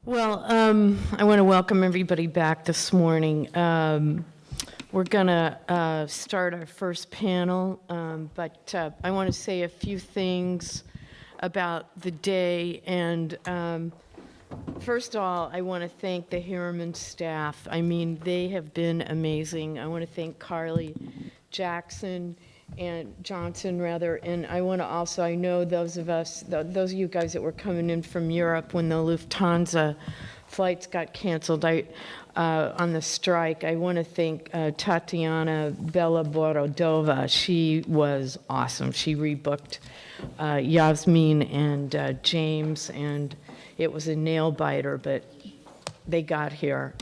Well, I want to welcome everybody back this morning. We're going to start our first panel, but I want to say a few things about the day. And first of all, I want to thank the Harriman staff. I mean, they have been amazing. I want to thank Carly Jackson and Johnson, rather, and I want to also, I know those of you guys that were coming in from Europe when the Lufthansa flights got canceled on the strike, I want to thank Tatiana Bellaborodova. She was awesome. She rebooked Yasmin and James, and it was a nail biter, but they got here.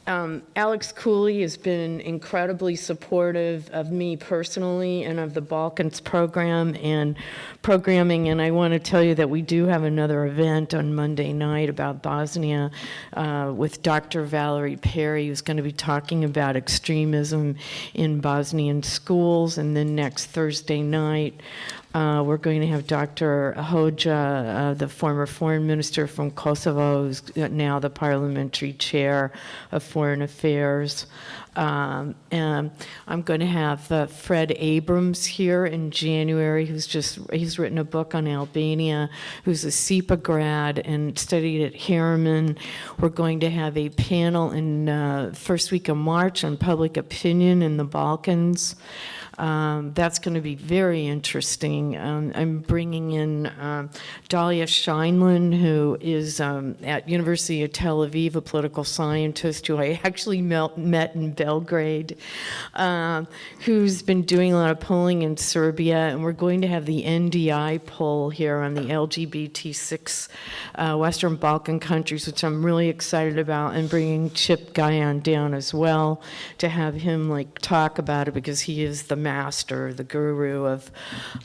Alex Cooley has been incredibly supportive of me personally and of the Balkans program and programming, and I want to tell you that we do have another event on Monday night about Bosnia with Dr. Valerie Perry, who's going to be talking about extremism in Bosnian schools, and then next Thursday night we're going to have Dr. Hoxha, the former foreign minister from Kosovo, who's now the parliamentary chair of foreign affairs. And I'm going to have Fred Abrams here in January, he's written a book on Albania, who's a SIPA grad and studied at Harriman. We're going to have a panel in first week of March on public opinion in the Balkans. That's going to be very interesting. I'm bringing in Dalia Scheinlin, who is at University of Tel Aviv, a political scientist who I actually met in Belgrade, who's been doing a lot of polling in Serbia, and we're going to have the NDI poll here on the LGBT6 Western Balkan countries, which I'm really excited about, and bringing Chip Guyon down as well to have him talk about it, because he is the master, the guru of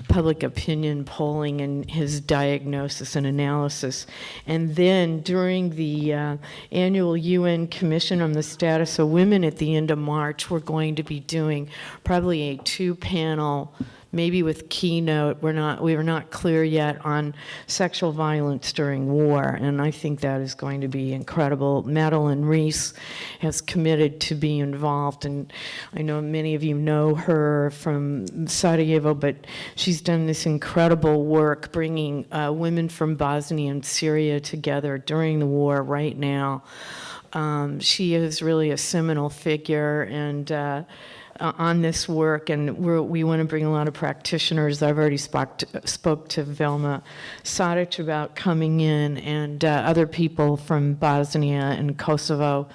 public opinion polling and his diagnosis and analysis. And then during the annual UN Commission on the Status of Women at the end of March, we're going to be doing probably a 2-panel, maybe with Keynote. We were not clear yet on sexual violence during war, and I think that is going to be incredible. Madeline Reese has committed to be involved, and I know many of you know her from Sarajevo, but she's done this incredible work bringing women from Bosnia and Syria together during the war right now. She is really a seminal figure, and on this work, and we want to bring a lot of practitioners. I've already spoke to Velma Sadic about coming in, and other people from Bosnia and Kosovo.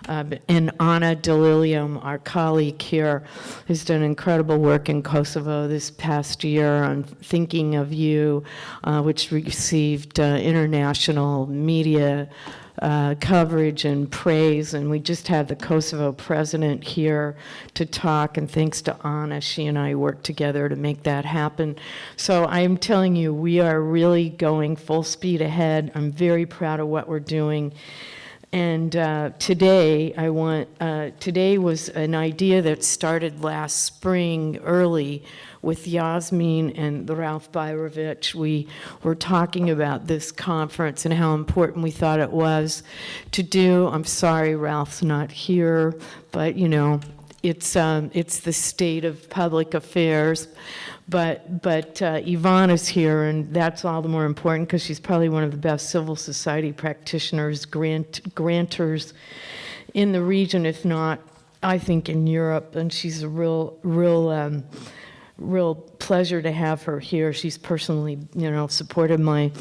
And Ana Delilium, our colleague here, has done incredible work in Kosovo this past year on Thinking of You, which received international media coverage and praise, and we just had the Kosovo president here to talk, and thanks to Anna, she and I worked together to make that happen. So I'm telling you, we are really going full speed ahead. I'm very proud of what we're doing. And today was an idea that started last spring early with Yasmin and Ralph Byrovich. We were talking about this conference and how important we thought it was to do. I'm sorry Ralph's not here, but it's the state of public affairs. But Yvonne is here, and that's all the more important because she's probably one of the best civil society practitioners, grantors in the region, if not, I think, in Europe. And she's a real pleasure to have her here. She's personally, supported my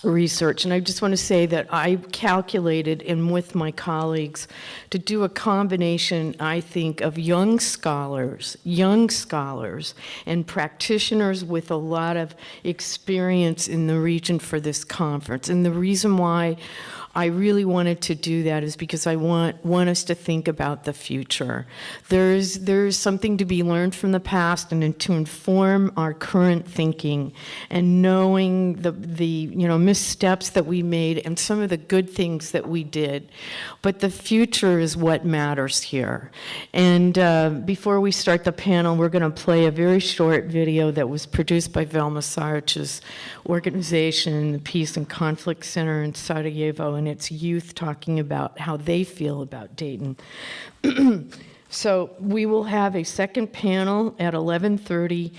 research. And I just want to say that I calculated, and with my colleagues, to do a combination, I think, of young scholars and practitioners with a lot of experience in the region for this conference. And the reason why I really wanted to do that is because I want us to think about the future. There's something to be learned from the past and to inform our current thinking, and knowing the missteps that we made and some of the good things that we did. But the future is what matters here. And before we start the panel, we're going to play a very short video that was produced by Velma Sarich's organization, the Peace and Conflict Center in Sarajevo, and its youth talking about how they feel about Dayton. So we will have a second panel at 11:30.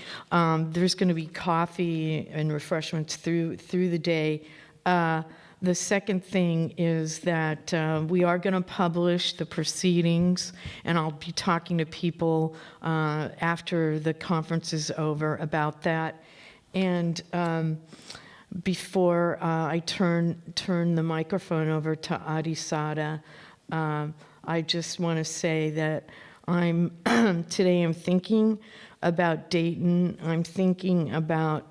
There's going to be coffee and refreshments through the day. The second thing is that we are going to publish the proceedings, and I'll be talking to people after the conference is over about that. And before I turn the microphone over to Adi Sada, I just want to say that today I'm thinking about Dayton. I'm thinking about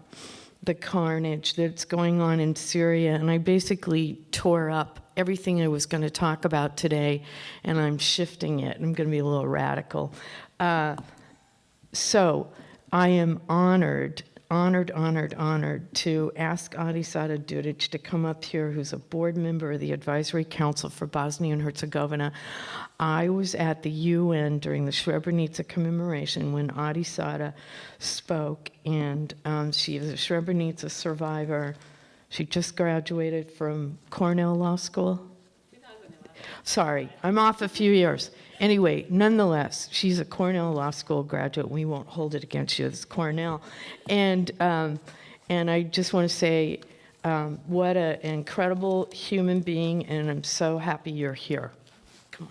the carnage that's going on in Syria, and I basically tore up everything I was going to talk about today, and I'm shifting it. I'm going to be a little radical. So I am honored to ask Adisada Dudic to come up here, who's a board member of the Advisory Council for Bosnia and Herzegovina. I was at the UN during the Srebrenica commemoration when Adisada spoke, and she is a Srebrenica survivor. She just graduated from Cornell Law School. 2011. Sorry, I'm off a few years. Anyway, nonetheless, she's a Cornell Law School graduate. We won't hold it against you. It's Cornell. And I just want to say what an incredible human being, and I'm so happy you're here. Come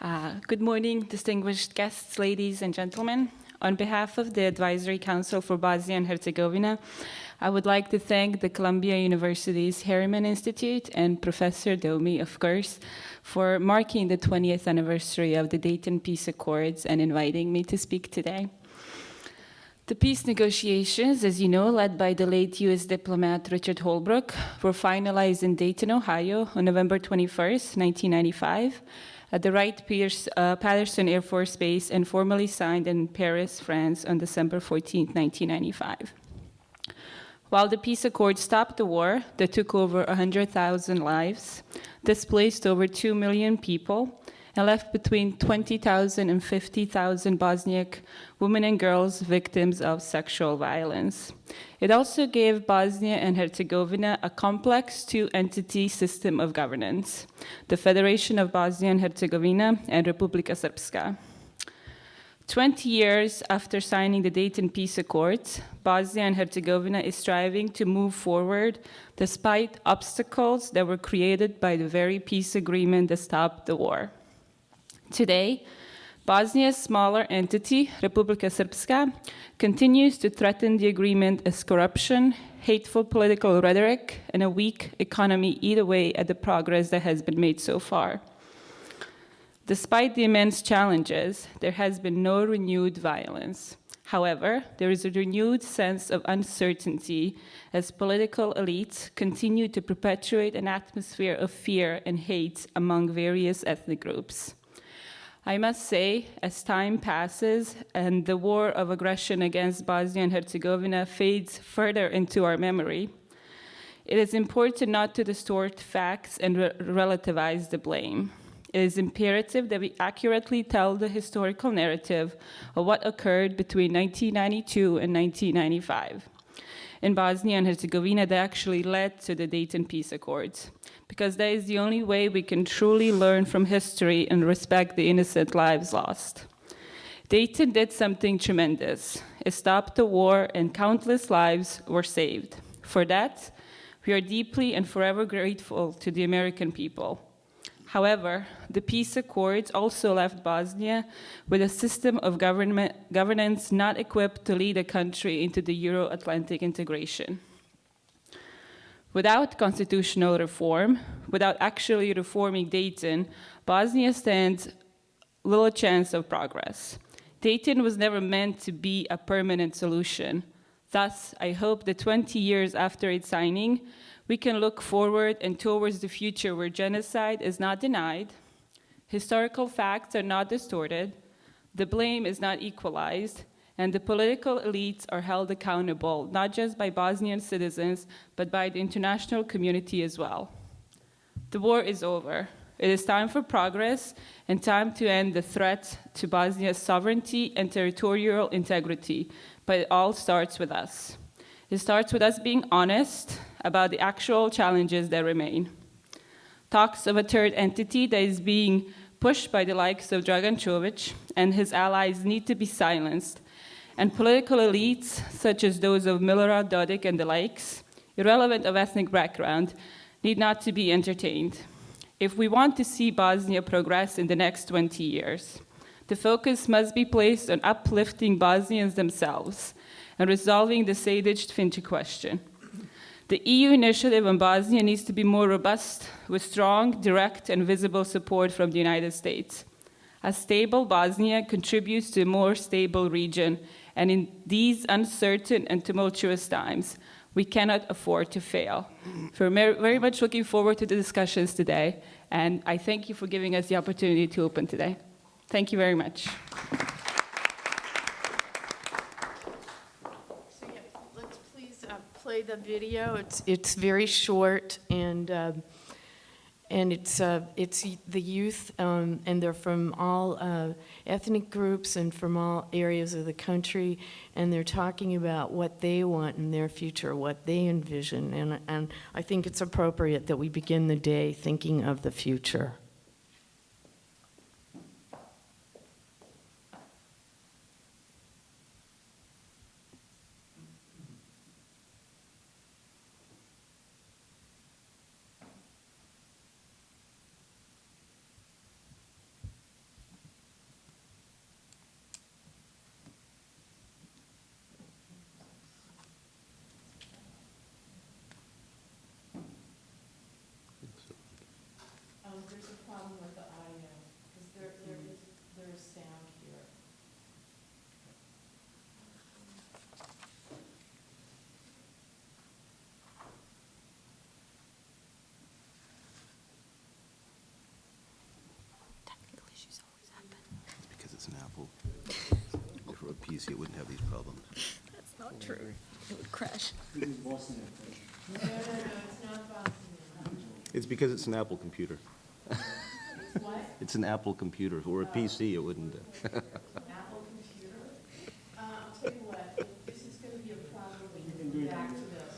on. Good morning, distinguished guests, ladies and gentlemen. On behalf of the Advisory Council for Bosnia and Herzegovina, I would like to thank the Columbia University's Harriman Institute and Professor Domi, of course, for marking the 20th anniversary of the Dayton Peace Accords and inviting me to speak today. The peace negotiations, as you know, led by the late U.S. diplomat Richard Holbrooke, were finalized in Dayton, Ohio on November 21st, 1995, at the Wright-Patterson Air Force Base, and formally signed in Paris, France on December 14, 1995. While the peace accord stopped the war that took over 100,000 lives, displaced over 2 million people, and left between 20,000 and 50,000 Bosniak women and girls victims of sexual violence. It also gave Bosnia and Herzegovina a complex two-entity system of governance, the Federation of Bosnia and Herzegovina and Republika Srpska. 20 years after signing the Dayton Peace Accords, Bosnia and Herzegovina is striving to move forward despite obstacles that were created by the very peace agreement that stopped the war. Today, Bosnia's smaller entity, Republika Srpska, continues to threaten the agreement as corruption, hateful political rhetoric, and a weak economy eat away at the progress that has been made so far. Despite the immense challenges, there has been no renewed violence. However, there is a renewed sense of uncertainty as political elites continue to perpetuate an atmosphere of fear and hate among various ethnic groups. I must say, as time passes and the war of aggression against Bosnia and Herzegovina fades further into our memory, it is important not to distort facts and relativize the blame. It is imperative that we accurately tell the historical narrative of what occurred between 1992 and 1995 in Bosnia and Herzegovina that actually led to the Dayton Peace Accords, because that is the only way we can truly learn from history and respect the innocent lives lost. Dayton did something tremendous. It stopped the war and countless lives were saved. For that, we are deeply and forever grateful to the American people. However, the peace accords also left Bosnia with a system of governance not equipped to lead a country into the Euro-Atlantic integration. Without constitutional reform, without actually reforming Dayton, Bosnia stands little chance of progress. Dayton was never meant to be a permanent solution. Thus, I hope that 20 years after its signing, we can look forward and towards the future where genocide is not denied, historical facts are not distorted, the blame is not equalized, and the political elites are held accountable, not just by Bosnian citizens, but by the international community as well. The war is over. It is time for progress and time to end the threat to Bosnia's sovereignty and territorial integrity, but it all starts with us. It starts with us being honest about the actual challenges that remain. Talks of a third entity that is being pushed by the likes of Dragan Čović and his allies need to be silenced, and political elites, such as those of Milorad Dodik and the likes, irrelevant of ethnic background, need not to be entertained. If we want to see Bosnia progress in the next 20 years, the focus must be placed on uplifting Bosnians themselves and resolving the Sejdić-Finci question. The EU initiative on Bosnia needs to be more robust, with strong, direct, and visible support from the United States. A stable Bosnia contributes to a more stable region, and in these uncertain and tumultuous times, we cannot afford to fail. We're very much looking forward to the discussions today, and I thank you for giving us the opportunity to open today. Thank you very much. So yeah, let's please play the video. It's very short, and it's the youth, and they're from all ethnic groups and from all areas of the country, and they're talking about what they want in their future, what they envision, and I think it's appropriate that we begin the day thinking of the future. There's a problem with the audio, because there is sound here. Technical issues always happen. It's because it's an Apple. If it were a PC, it wouldn't have these problems. That's not true. It would crash. No, it's not Bosnian. It's because it's an Apple computer. It's what? It's an Apple computer. If it were a PC, it wouldn't. Apple computer? I'll tell you what, if this is going to be a problem, we can go back to this.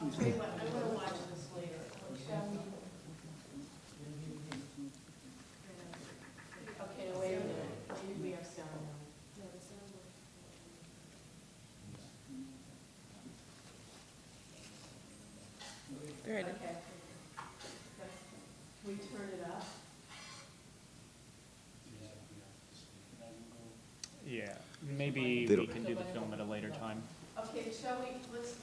I'll tell you what, I'm going to watch this later. Shall we? Okay, wait a minute. Maybe we have sound now. Very Okay. We turn it up? Yeah, maybe They we don't- can do the film at a later time. Okay, shall we, let's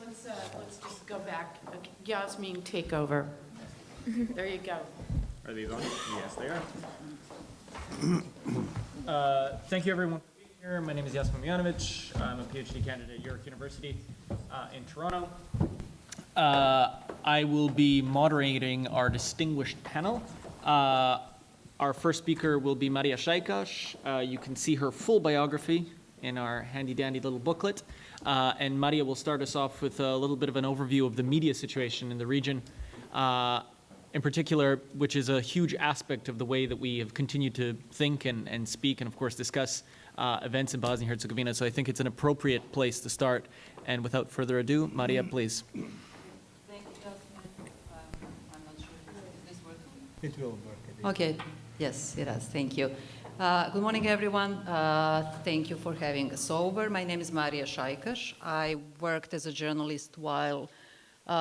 just go back. Yasmin, take over. There you go. Are these on? Yes, they are. Thank you, everyone, for being here. My name is Jasmin Mijanovic. I'm a PhD candidate at York University in Toronto. I will be moderating our distinguished panel. Our first speaker will be Maria Šajkaš. You can see her full biography in our handy-dandy little booklet. And Maria will start us off with a little bit of an overview of the media situation in the region, in particular, which is a huge aspect of the way that we have continued to think and speak and, of course, discuss events in Bosnia and Herzegovina. So I think it's an appropriate place to start. And without further ado, Maria, please. Thank you, Jasmine. I'm not sure if this working. It will work. Okay, yes, it does. Thank you. Good morning, everyone. Thank you for having us over. My name is Maria Šajkaš. I worked as a journalist while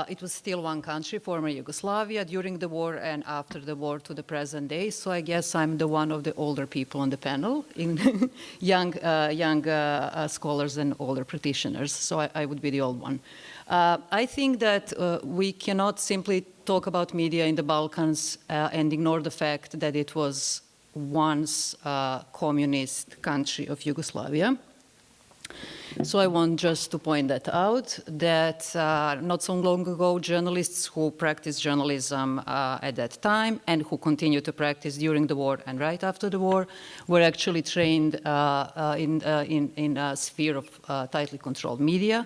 It was still one country, former Yugoslavia, during the war and after the war to the present day. So I guess I'm the one of the older people on the panel, in young scholars and older practitioners. So I would be the old one. I think that we cannot simply talk about media in the Balkans and ignore the fact that it was once a communist country of Yugoslavia. So I want just to point that out, that not so long ago, journalists who practiced journalism at that time and who continue to practice during the war and right after the war were actually trained in a sphere of tightly controlled media.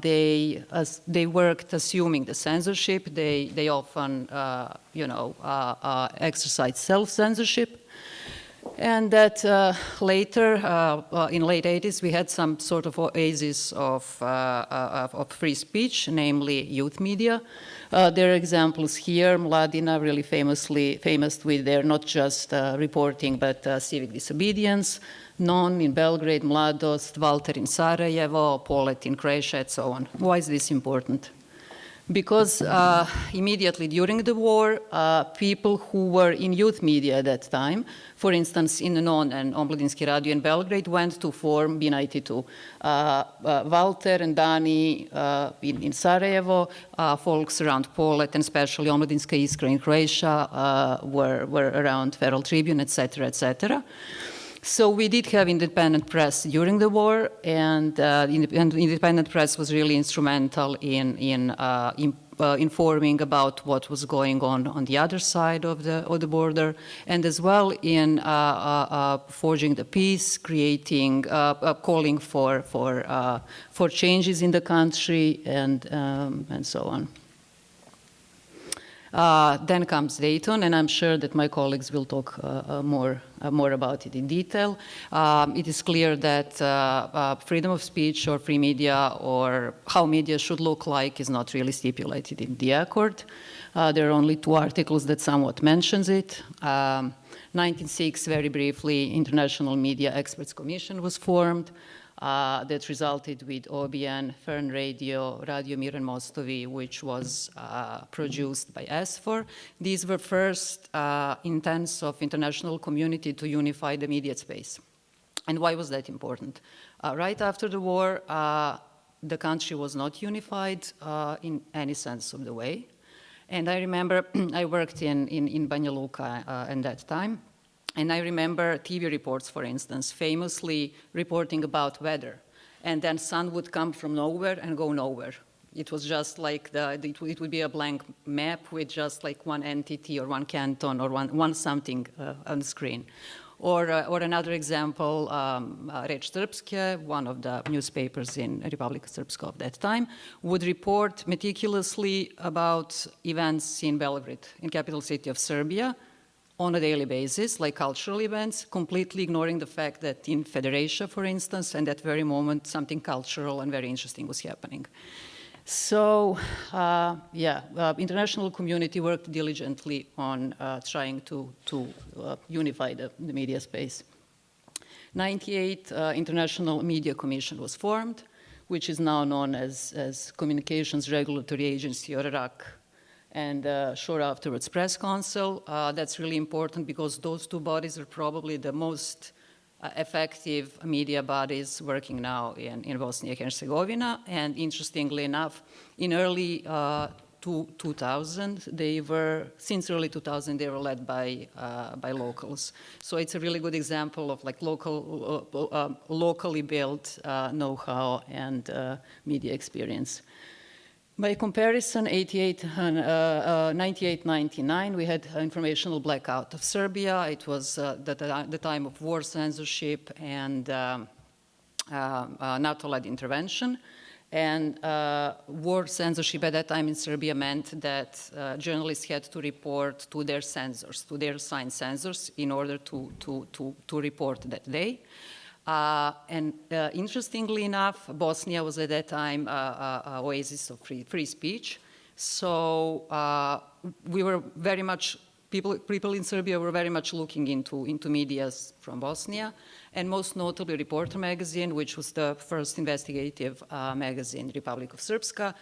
They worked assuming the censorship. They often, exercised self-censorship. And that later, in late 80s, we had some sort of oasis of free speech, namely youth media. There are examples here. Mladina, really famous with their not just reporting, but civic disobedience. Non in Belgrade, Mladost, Walter in Sarajevo, Polet in Croatia, and so on. Why is this important? Because immediately during the war, people who were in youth media at that time, for instance, in Non and Omladinski Radio in Belgrade, went to form B92. Walter and Dani in Sarajevo, folks around Polet, and especially Omladinska Iskra in Croatia, were around Feral Tribune, etc., etc. So we did have independent press during the war, and independent press was really instrumental in informing about what was going on the other side of the border, and as well in forging the peace, creating, calling for changes in the country, and so on. Then comes Dayton, and I'm sure that my colleagues will talk more about it in detail. It is clear that freedom of speech or free media or how media should look like is not really stipulated in the accord. There are only 2 articles that somewhat mentions it. 1906, very briefly, International Media Experts Commission was formed. That resulted with OBN, Fern Radio, Radio Mir and Mostovi, which was produced by SFOR. These were first intents of international community to unify the media space. And why was that important? Right after the war, the country was not unified in any sense of the way. And I remember I worked in Banja Luka at that time. And I remember TV reports, for instance, famously reporting about weather. And then sun would come from nowhere and go nowhere. It was just like it would be a blank map with just like one entity or one canton or one something on the screen. Or another example, Reč Srpske, one of the newspapers in Republika Srpska of that time, would report meticulously about events in Belgrade, in capital city of Serbia, on a daily basis, like cultural events, completely ignoring the fact that in Federatia, for instance, and that very moment, something cultural and very interesting was happening. So, international community worked diligently on trying to unify the media space. 98, International Media Commission was formed, which is now known as Communications Regulatory Agency, or RAC, and short afterwards Press Council. That's really important because those 2 bodies are probably the most effective media bodies working now in Bosnia and Herzegovina. And interestingly enough, in early 2000, since early 2000, they were led by locals. So it's a really good example of like locally built know-how and media experience. By comparison, 98-99, we had informational blackout of Serbia. It was the time of war censorship and NATO-led intervention. And war censorship at that time in Serbia meant that journalists had to report to their censors, to their assigned censors, in order to report that day. Interestingly enough, Bosnia was at that time an oasis of free speech. So we were very much people in Serbia were very much looking into media from Bosnia, and most notably Reporter magazine, which was the first investigative magazine, Republic of Srpska,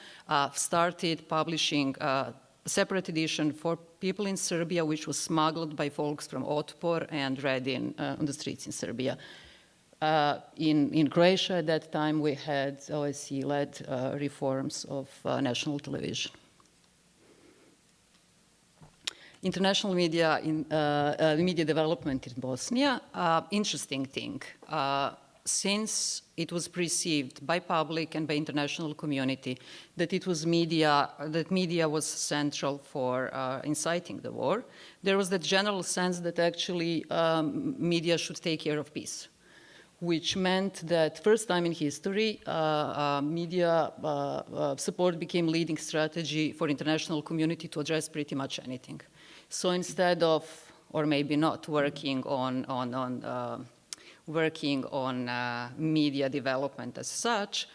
started publishing a separate edition for people in Serbia, which was smuggled by folks from Otpor and read on the streets in Serbia. In Croatia at that time, we had OSCE-led reforms of national television. International media, media development in Bosnia, interesting thing. Since it was perceived by public and by international community that it was media was central for inciting the war, there was the general sense that actually media should take care of peace, which meant that first time in history, media support became leading strategy for international community to address pretty much anything. So instead of, or maybe not, working on media development as such,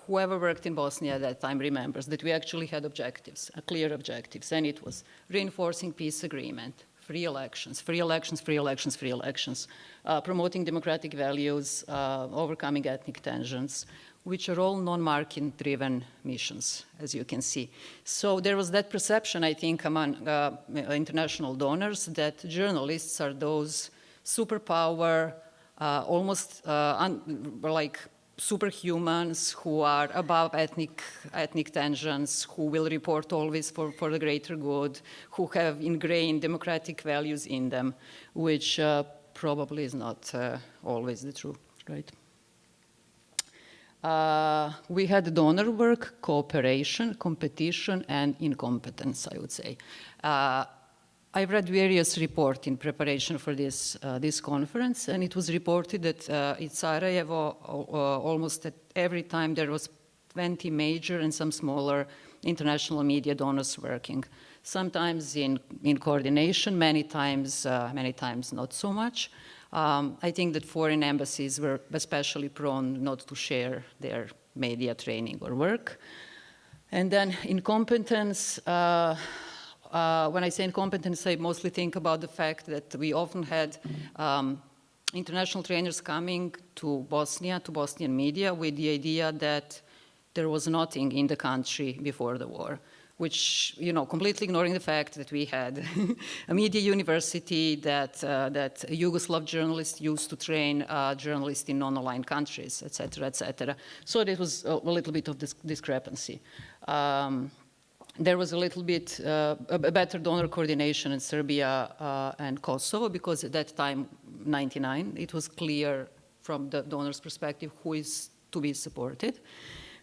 whoever worked in Bosnia at that time remembers that we actually had objectives, clear objectives, and it was reinforcing peace agreement, free elections, promoting democratic values, overcoming ethnic tensions, which are all non-market-driven missions, as you can see. So there was that perception, I think, among international donors that journalists are those superpower, almost like superhumans who are above ethnic tensions, who will report always for the greater good, who have ingrained democratic values in them, which probably is not always the truth, right? We had donor work, cooperation, competition, and incompetence, I would say. I've read various reports in preparation for this conference, and it was reported that in Sarajevo, almost at every time there was 20 major and some smaller international media donors working. Sometimes in coordination, many times not so much. I think that foreign embassies were especially prone not to share their media training or work. And then incompetence, when I say incompetence, I mostly think about the fact that we often had international trainers coming to Bosnia, to Bosnian media, with the idea that there was nothing in the country before the war, which, completely ignoring the fact that we had a media university that Yugoslav journalists used to train journalists in non-aligned countries, et cetera, et cetera. So there was a little bit of this discrepancy. There was a little bit a better donor coordination in Serbia and Kosovo, because at that time, 99, it was clear from the donor's perspective who is to be supported.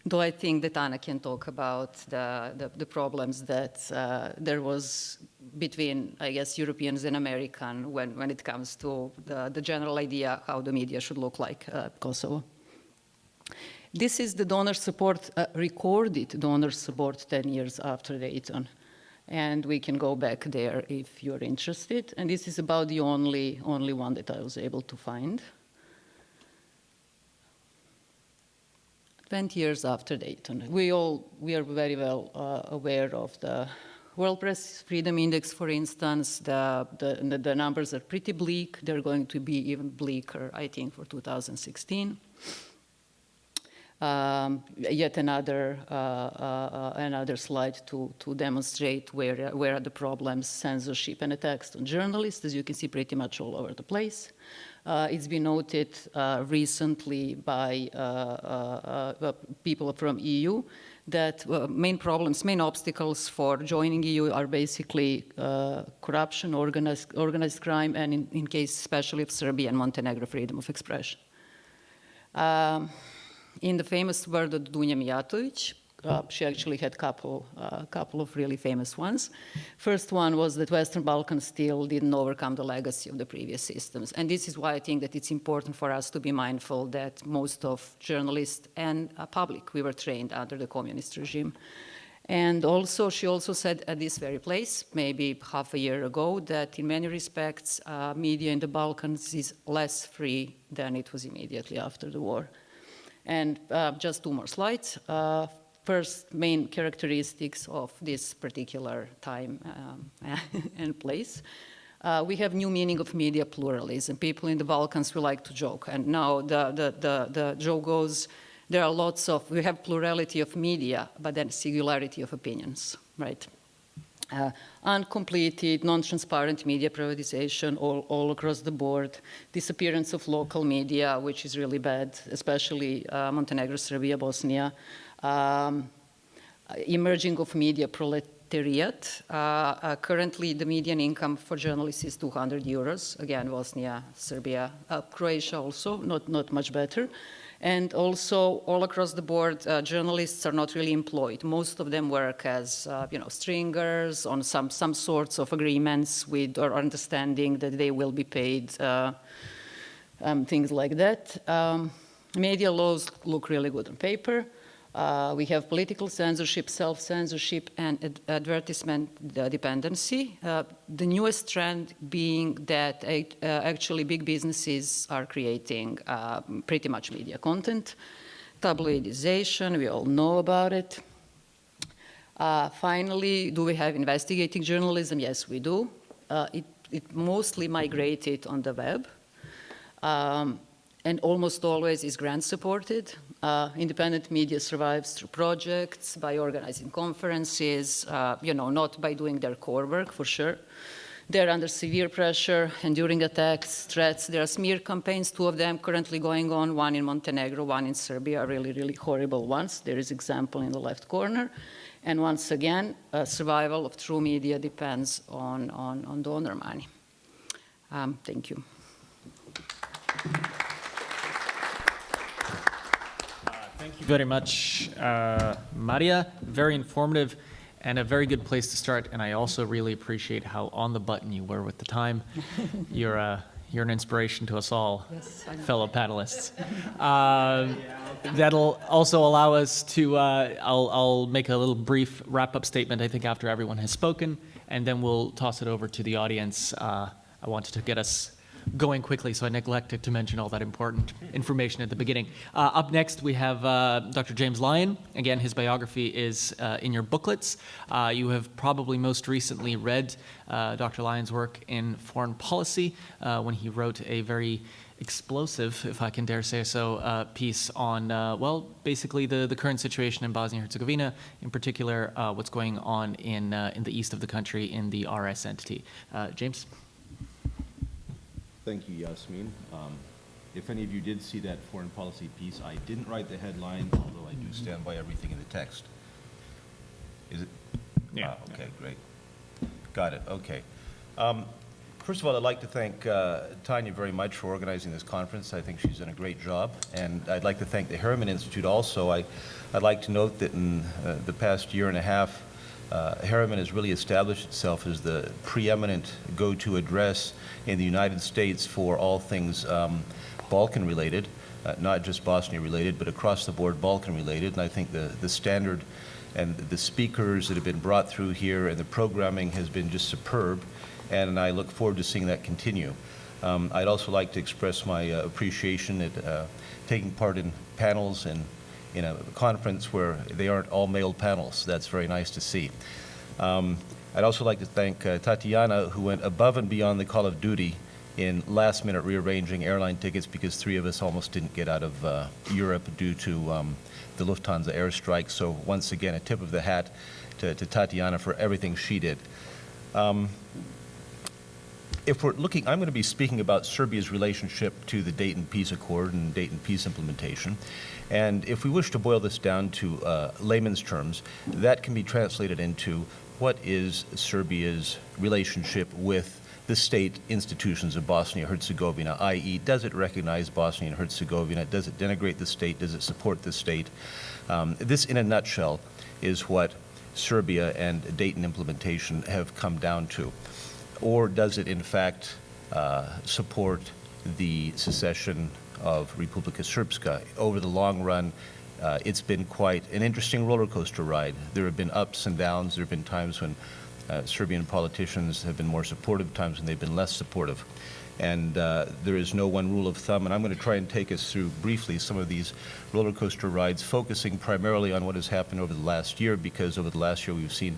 Though I think that Anna can talk about the problems that there was between, I guess, Europeans and Americans when it comes to the general idea how the media should look like Kosovo. This is the donor support, recorded donor support 10 years after Dayton. And we can go back there if you're interested. And this is about the only one that I was able to find. 20 years after Dayton. We are very well aware of the World Press Freedom Index, for instance. The numbers are pretty bleak. They're going to be even bleaker, I think, for 2016. Yet another slide to demonstrate where are the problems: censorship and attacks on journalists, as you can see, pretty much all over the place. It's been noted recently by people from EU that main obstacles for joining EU are basically corruption, organized crime, and in case especially of Serbia and Montenegro, freedom of expression. In the famous word of Dunja Mijatović, she actually had a couple of really famous ones. First one was that Western Balkans still didn't overcome the legacy of the previous systems. And this is why I think that it's important for us to be mindful that most of journalists and public, we were trained under the communist regime. And also, she also said at this very place, maybe half a year ago, that in many respects, media in the Balkans is less free than it was immediately after the war. And just two more slides. first main characteristics of this particular time and place. We have new meaning of media pluralism. People in the Balkans will like to joke, and now the joke goes, there are lots of, we have plurality of media, but then singularity of opinions, right? Uncompleted, non-transparent media privatization all across the board, disappearance of local media, which is really bad, especially Montenegro, Serbia, Bosnia, emerging of media proletariat. Currently, the median income for journalists is 200 euros. Again, Bosnia, Serbia, Croatia also, not much better. And also, all across the board, journalists are not really employed. Most of them work as, stringers on some sorts of agreements with or understanding that they will be paid, things like that. Media laws look really good on paper. We have political censorship, self-censorship, and advertisement dependency. The newest trend being that actually big businesses are creating pretty much media content. Tabloidization, we all know about it. Finally, do we have investigating journalism? Yes, we do. It mostly migrated on the web. And almost always is grant supported. Independent media survives through projects, by organizing conferences, not by doing their core work, for sure. They're under severe pressure, enduring attacks, threats. There are smear campaigns, 2 of them currently going on, one in Montenegro, one in Serbia, really, really horrible ones. There is example in the left corner. And once again, survival of true media depends on donor money. Thank you. Thank you very much, Maria. Very informative and a very good place to start. And I also really appreciate how on the button you were with the time. You're an inspiration to us all, yes, fellow panelists. That'll also allow us to, I'll make a little brief wrap-up statement, I think, after everyone has spoken, and then we'll toss it over to the audience. I wanted to get us going quickly, so I neglected to mention all that important information at the beginning. Up next, we have Dr. James Lyon. Again, his biography is in your booklets. You have probably most recently read Dr. Lyon's work in foreign policy when he wrote a very explosive, if I can dare say so, piece on, basically the current situation in Bosnia and Herzegovina, in particular what's going on in the east of the country in the RS entity. James? Thank you, Yasmin. If any of you did see that foreign policy piece, I didn't write the headline, although I do stand by everything in the text. Is it? Yeah. Okay, great. Got it, okay. First of all, I'd like to thank Tanya very much for organizing this conference. I think she's done a great job. And I'd like to thank the Harriman Institute also. I'd like to note that in the past year and a half, Harriman has really established itself as the preeminent go-to address in the United States for all things Balkan-related, not just Bosnia-related, but across the board Balkan-related. And I think the standard and the speakers that have been brought through here and the programming has been just superb, and I look forward to seeing that continue. I'd also like to express my appreciation at taking part in panels and in a conference where they aren't all male panels. That's very nice to see. I'd also like to thank Tatiana, who went above and beyond the call of duty in last-minute rearranging airline tickets because 3 of us almost didn't get out of Europe due to the Lufthansa airstrike. So once again, a tip of the hat to Tatiana for everything she did. If we're looking, I'm going to be speaking about Serbia's relationship to the Dayton Peace Accord and Dayton Peace implementation. And if we wish to boil this down to layman's terms, that can be translated into what is Serbia's relationship with the state institutions of Bosnia-Herzegovina, i.e., does it recognize Bosnia and Herzegovina? Does it denigrate the state? Does it support the state? This, in a nutshell, is what Serbia and Dayton implementation have come down to. Or does it, in fact, support the secession of Republika Srpska? Over the long run, it's been quite an interesting roller coaster ride. There have been ups and downs. There have been times when Serbian politicians have been more supportive, times when they've been less supportive. And there is no one rule of thumb, and I'm going to try and take us through briefly some of these roller coaster rides, focusing primarily on what has happened over the last year, because over the last year we've seen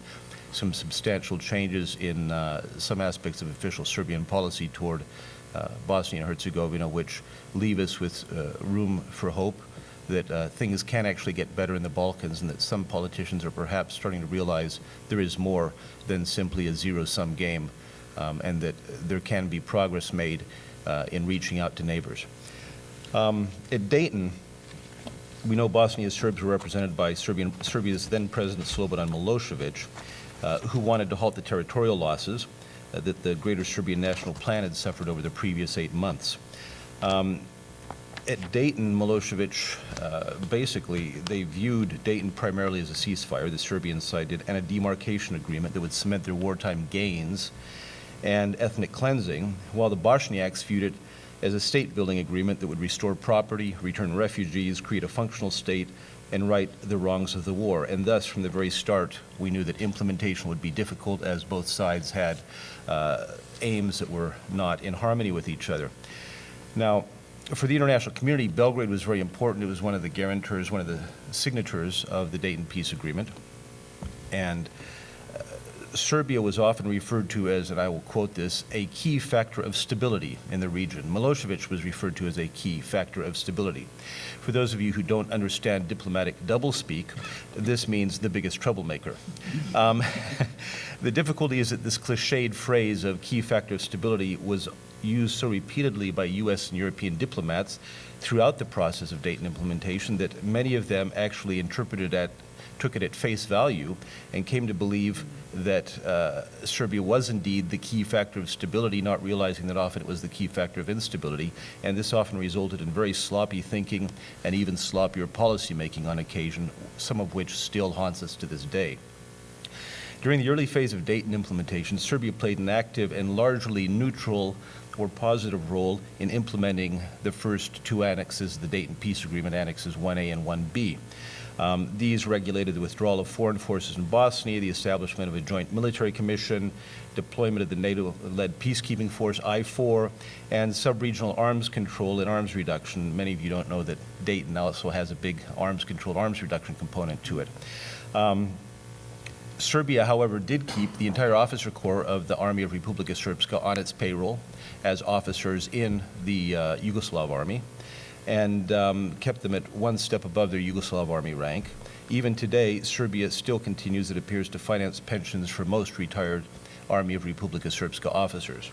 some substantial changes in some aspects of official Serbian policy toward Bosnia and Herzegovina, which leave us with room for hope that things can actually get better in the Balkans, and that some politicians are perhaps starting to realize there is more than simply a zero-sum game, and that there can be progress made in reaching out to neighbors. At Dayton, we know Bosnia's Serbs were represented by Serbia's then President Slobodan Milosevic, who wanted to halt the territorial losses that the Greater Serbian National Plan had suffered over the previous 8 months. At Dayton, Milosevic, basically, they viewed Dayton primarily as a ceasefire, the Serbian side did, and a demarcation agreement that would cement their wartime gains and ethnic cleansing, while the Bosniaks viewed it as a state-building agreement that would restore property, return refugees, create a functional state, and right the wrongs of the war. And thus, from the very start, we knew that implementation would be difficult, as both sides had aims that were not in harmony with each other. Now, for the international community, Belgrade was very important. It was one of the guarantors, one of the signatories of the Dayton Peace Agreement. And Serbia was often referred to as, and I will quote this, a key factor of stability in the region. Milosevic was referred to as a key factor of stability. For those of you who don't understand diplomatic doublespeak, this means the biggest troublemaker. The difficulty is that this cliched phrase of key factor of stability was used so repeatedly by U.S. and European diplomats throughout the process of Dayton implementation that many of them actually took it at face value and came to believe that Serbia was indeed the key factor of stability, not realizing that often it was the key factor of instability. And this often resulted in very sloppy thinking and even sloppier policy making on occasion, some of which still haunts us to this day. During the early phase of Dayton implementation, Serbia played an active and largely neutral or positive role in implementing the first two annexes of the Dayton Peace Agreement, Annexes 1A and 1B. These regulated the withdrawal of foreign forces in Bosnia, the establishment of a joint military commission, deployment of the NATO-led peacekeeping force, I-4, and sub-regional arms control and arms reduction. Many of you don't know that Dayton also has a big arms control, arms reduction component to it. Serbia, however, did keep the entire officer corps of the Army of Republika Srpska on its payroll as officers in the Yugoslav army, and kept them at one step above their Yugoslav army rank. Even today, Serbia still continues, it appears, to finance pensions for most retired Army of Republika Srpska officers.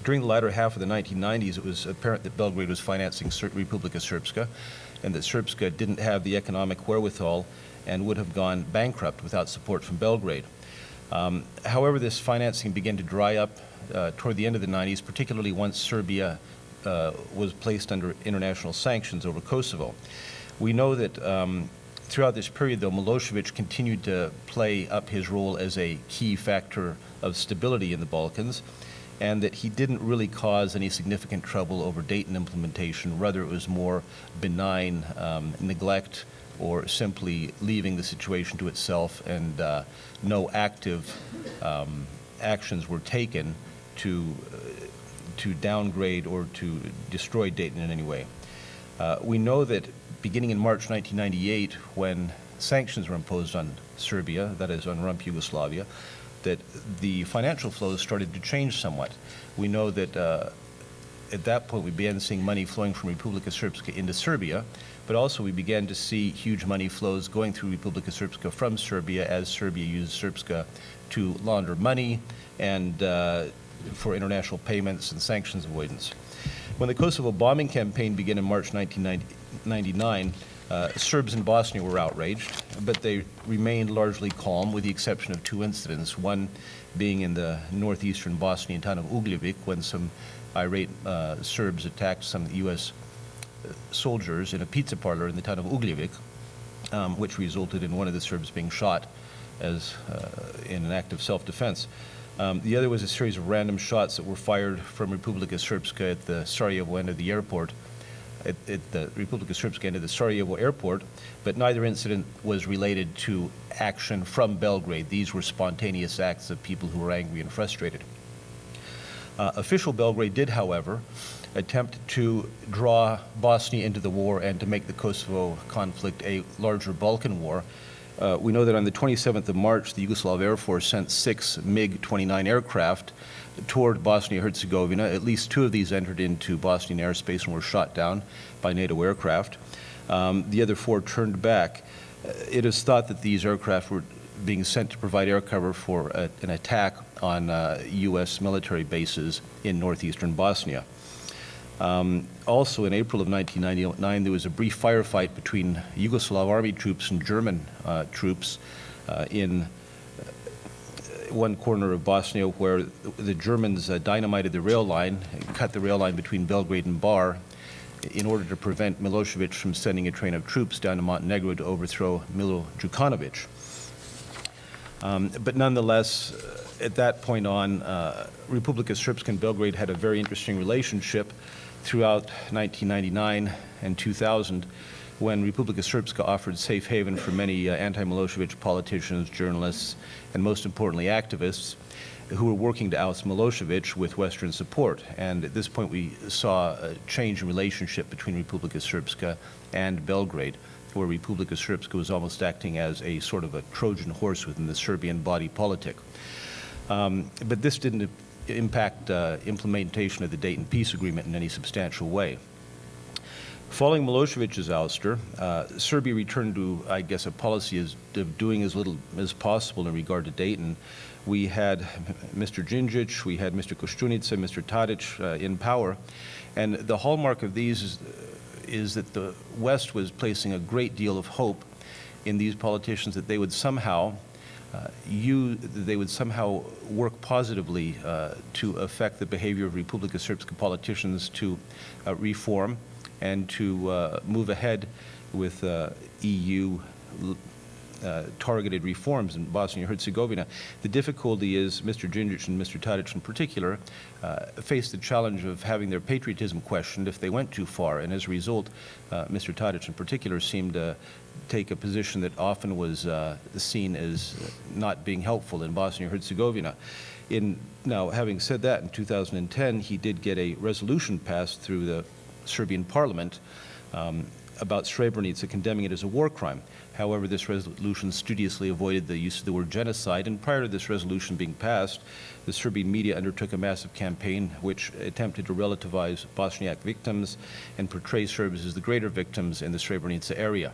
During the latter half of the 1990s, it was apparent that Belgrade was financing Republika Srpska, and that Srpska didn't have the economic wherewithal and would have gone bankrupt without support from Belgrade. However, this financing began to dry up toward the end of the 90s, particularly once Serbia was placed under international sanctions over Kosovo. We know that throughout this period, though, Milosevic continued to play up his role as a key factor of stability in the Balkans, and that he didn't really cause any significant trouble over Dayton implementation. Rather, it was more benign neglect, or simply leaving the situation to itself, and no active actions were taken to downgrade or to destroy Dayton in any way. We know that beginning in March 1998, when sanctions were imposed on Serbia, that is on rump Yugoslavia, that the financial flows started to change somewhat. We know that at that point we began seeing money flowing from Republika Srpska into Serbia, but also we began to see huge money flows going through Republika Srpska from Serbia as Serbia used Srpska to launder money and for international payments and sanctions avoidance. When the Kosovo bombing campaign began in March 1999, Serbs in Bosnia were outraged, but they remained largely calm with the exception of two incidents, one being in the northeastern Bosnian town of Ugljevik when some irate Serbs attacked some U.S. soldiers in a pizza parlor in the town of Ugljevik, which resulted in one of the Serbs being shot as in an act of self-defense. The other was a series of random shots that were fired from Republika Srpska at the Sarajevo end of the airport, at the Republika Srpska end of the Sarajevo airport, but neither incident was related to action from Belgrade. These were spontaneous acts of people who were angry and frustrated. Official Belgrade did, however, attempt to draw Bosnia into the war and to make the Kosovo conflict a larger Balkan war. We know that on the 27th of March, the Yugoslav Air Force sent 6 MiG-29 aircraft toward Bosnia-Herzegovina. At least 2 of these entered into Bosnian airspace and were shot down by NATO aircraft. The other 4 turned back. It is thought that these aircraft were being sent to provide air cover for an attack on U.S. military bases in northeastern Bosnia. Also, in April of 1999, there was a brief firefight between Yugoslav army troops and German troops in one corner of Bosnia, where the Germans dynamited the rail line and cut the rail line between Belgrade and Bar in order to prevent Milosevic from sending a train of troops down to Montenegro to overthrow Milo Djukanovic. But nonetheless, at that point on, Republika Srpska and Belgrade had a very interesting relationship throughout 1999 and 2000, when Republika Srpska offered safe haven for many anti-Milosevic politicians, journalists, and most importantly activists who were working to oust Milosevic with Western support. And at this point we saw a change in relationship between Republika Srpska and Belgrade, where Republika Srpska was almost acting as a sort of a Trojan horse within the Serbian body politic. But this didn't impact implementation of the Dayton Peace Agreement in any substantial way. Following Milosevic's ouster, Serbia returned to, I guess, a policy of doing as little as possible in regard to Dayton. We had Mr. Djindjic, we had Mr. Koštunica, Mr. Tadic in power, and the hallmark of these is that the West was placing a great deal of hope in these politicians that they would somehow work positively to affect the behavior of Republika Srpska politicians to reform and to move ahead with EU targeted reforms in Bosnia and Herzegovina. The difficulty is Mr. Djindjic and Mr. Tadic in particular faced the challenge of having their patriotism questioned if they went too far, and as a result, Mr. Tadic in particular seemed to take a position that often was seen as not being helpful in Bosnia and Herzegovina. Now, having said that, in 2010, he did get a resolution passed through the Serbian parliament about Srebrenica, condemning it as a war crime. However, this resolution studiously avoided the use of the word genocide, and prior to this resolution being passed, the Serbian media undertook a massive campaign which attempted to relativize Bosniak victims and portray Serbs as the greater victims in the Srebrenica area.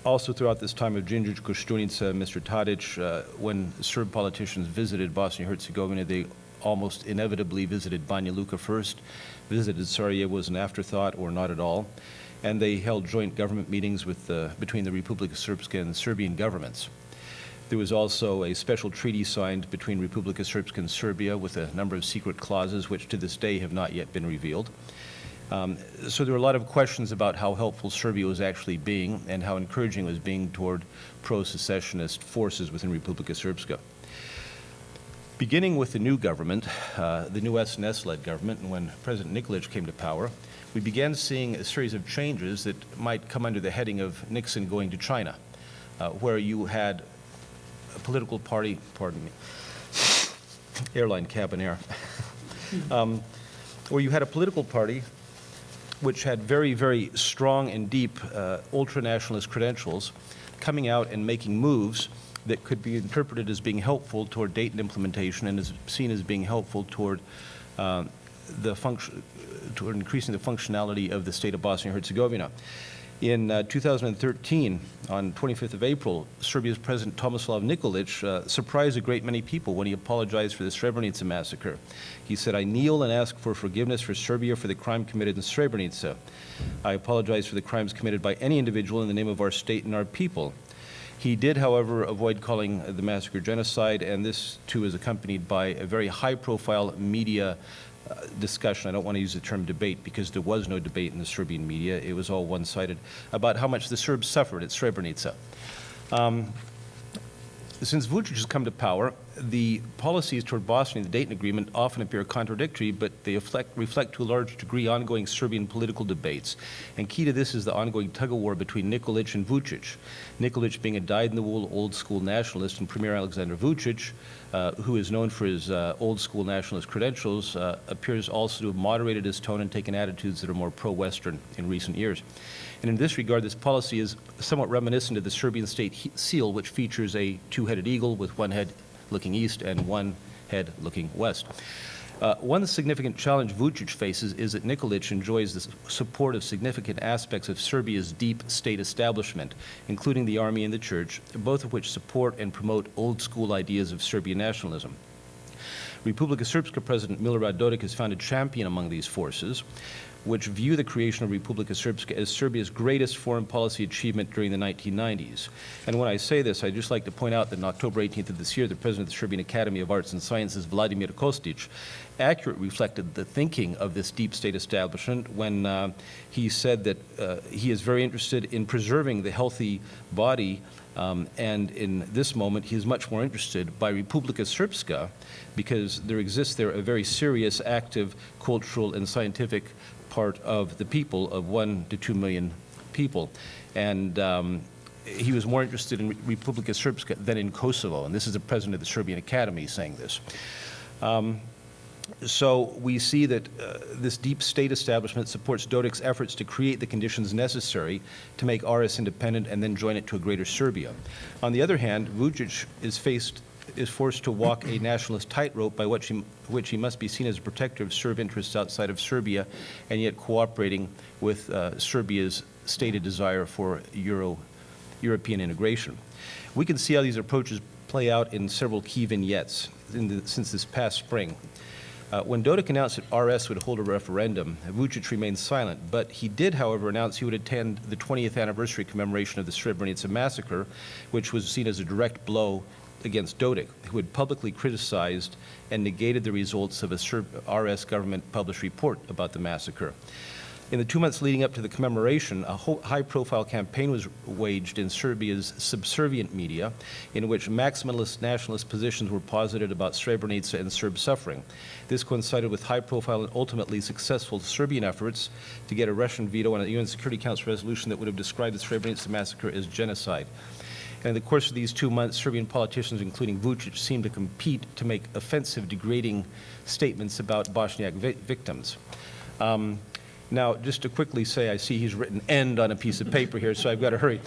Also throughout this time of Djindjic, Koštunica, Mr. Tadic, when Serb politicians visited Bosnia and Herzegovina, they almost inevitably visited Banja Luka first, visited Sarajevo as an afterthought or not at all, and they held joint government meetings between the Republika Srpska and the Serbian governments. There was also a special treaty signed between Republika Srpska and Serbia with a number of secret clauses which to this day have not yet been revealed. So there were a lot of questions about how helpful Serbia was actually being and how encouraging it was being toward pro-secessionist forces within Republika Srpska. Beginning with the new government, the new SNS-led government, and when President Nikolic came to power, we began seeing a series of changes that might come under the heading of Nixon going to China, where you had a political party, pardon me, airline cabin air, where you had a political party which had very, very strong and deep ultra-nationalist credentials coming out and making moves that could be interpreted as being helpful toward Dayton implementation and is seen as being helpful toward toward increasing the functionality of the state of Bosnia and Herzegovina. In 2013, on 25th of April, Serbia's President Tomislav Nikolic surprised a great many people when he apologized for the Srebrenica massacre. He said, "I kneel and ask for forgiveness for Serbia for the crime committed in Srebrenica. I apologize for the crimes committed by any individual in the name of our state and our people." He did, however, avoid calling the massacre genocide, and this too is accompanied by a very high-profile media discussion. I don't want to use the term debate because there was no debate in the Serbian media. It was all one-sided about how much the Serbs suffered at Srebrenica. Since Vučić has come to power, the policies toward Bosnia and the Dayton Agreement often appear contradictory, but they reflect to a large degree ongoing Serbian political debates. And key to this is the ongoing tug-of-war between Nikolić and Vučić. Nikolić being a dyed-in-the-wool old-school nationalist, and Premier Aleksandar Vučić, who is known for his old-school nationalist credentials, appears also to have moderated his tone and taken attitudes that are more pro-Western in recent years. And in this regard, this policy is somewhat reminiscent of the Serbian state seal, which features a two-headed eagle with one head looking east and one head looking west. One significant challenge Vučić faces is that Nikolić enjoys the support of significant aspects of Serbia's deep state establishment, including the army and the church, both of which support and promote old-school ideas of Serbian nationalism. Republika Srpska President Milorad Dodik has found a champion among these forces, which view the creation of Republika Srpska as Serbia's greatest foreign policy achievement during the 1990s. And when I say this, I'd just like to point out that on October 18th of this year, the president of the Serbian Academy of Arts and Sciences, Vladimir Kostić, accurately reflected the thinking of this deep state establishment when he said that he is very interested in preserving the healthy body, and in this moment, he is much more interested by Republika Srpska because there exists there a very serious, active, cultural, and scientific part of the people of 1 to 2 million people. And he was more interested in Republika Srpska than in Kosovo. And this is the president of the Serbian Academy saying this. So we see that this deep state establishment supports Dodik's efforts to create the conditions necessary to make RS independent and then join it to a greater Serbia. On the other hand, Vučić is forced to walk a nationalist tightrope by which he must be seen as a protector of Serb interests outside of Serbia and yet cooperating with Serbia's stated desire for European integration. We can see how these approaches play out in several key vignettes since this past spring. When Dodik announced that RS would hold a referendum, Vučić remained silent, but he did, however, announce he would attend the 20th anniversary commemoration of the Srebrenica massacre, which was seen as a direct blow against Dodik, who had publicly criticized and negated the results of a RS government-published report about the massacre. In the 2 months leading up to the commemoration, a high-profile campaign was waged in Serbia's subservient media, in which maximalist nationalist positions were posited about Srebrenica and Serb suffering. This coincided with high-profile and ultimately successful Serbian efforts to get a Russian veto on a UN Security Council resolution that would have described the Srebrenica massacre as genocide. And in the course of these 2 months, Serbian politicians, including Vučić, seemed to compete to make offensive, degrading statements about Bosniak victims. Now, just to quickly say, I see he's written "end" on a piece of paper here, so I've got to hurry.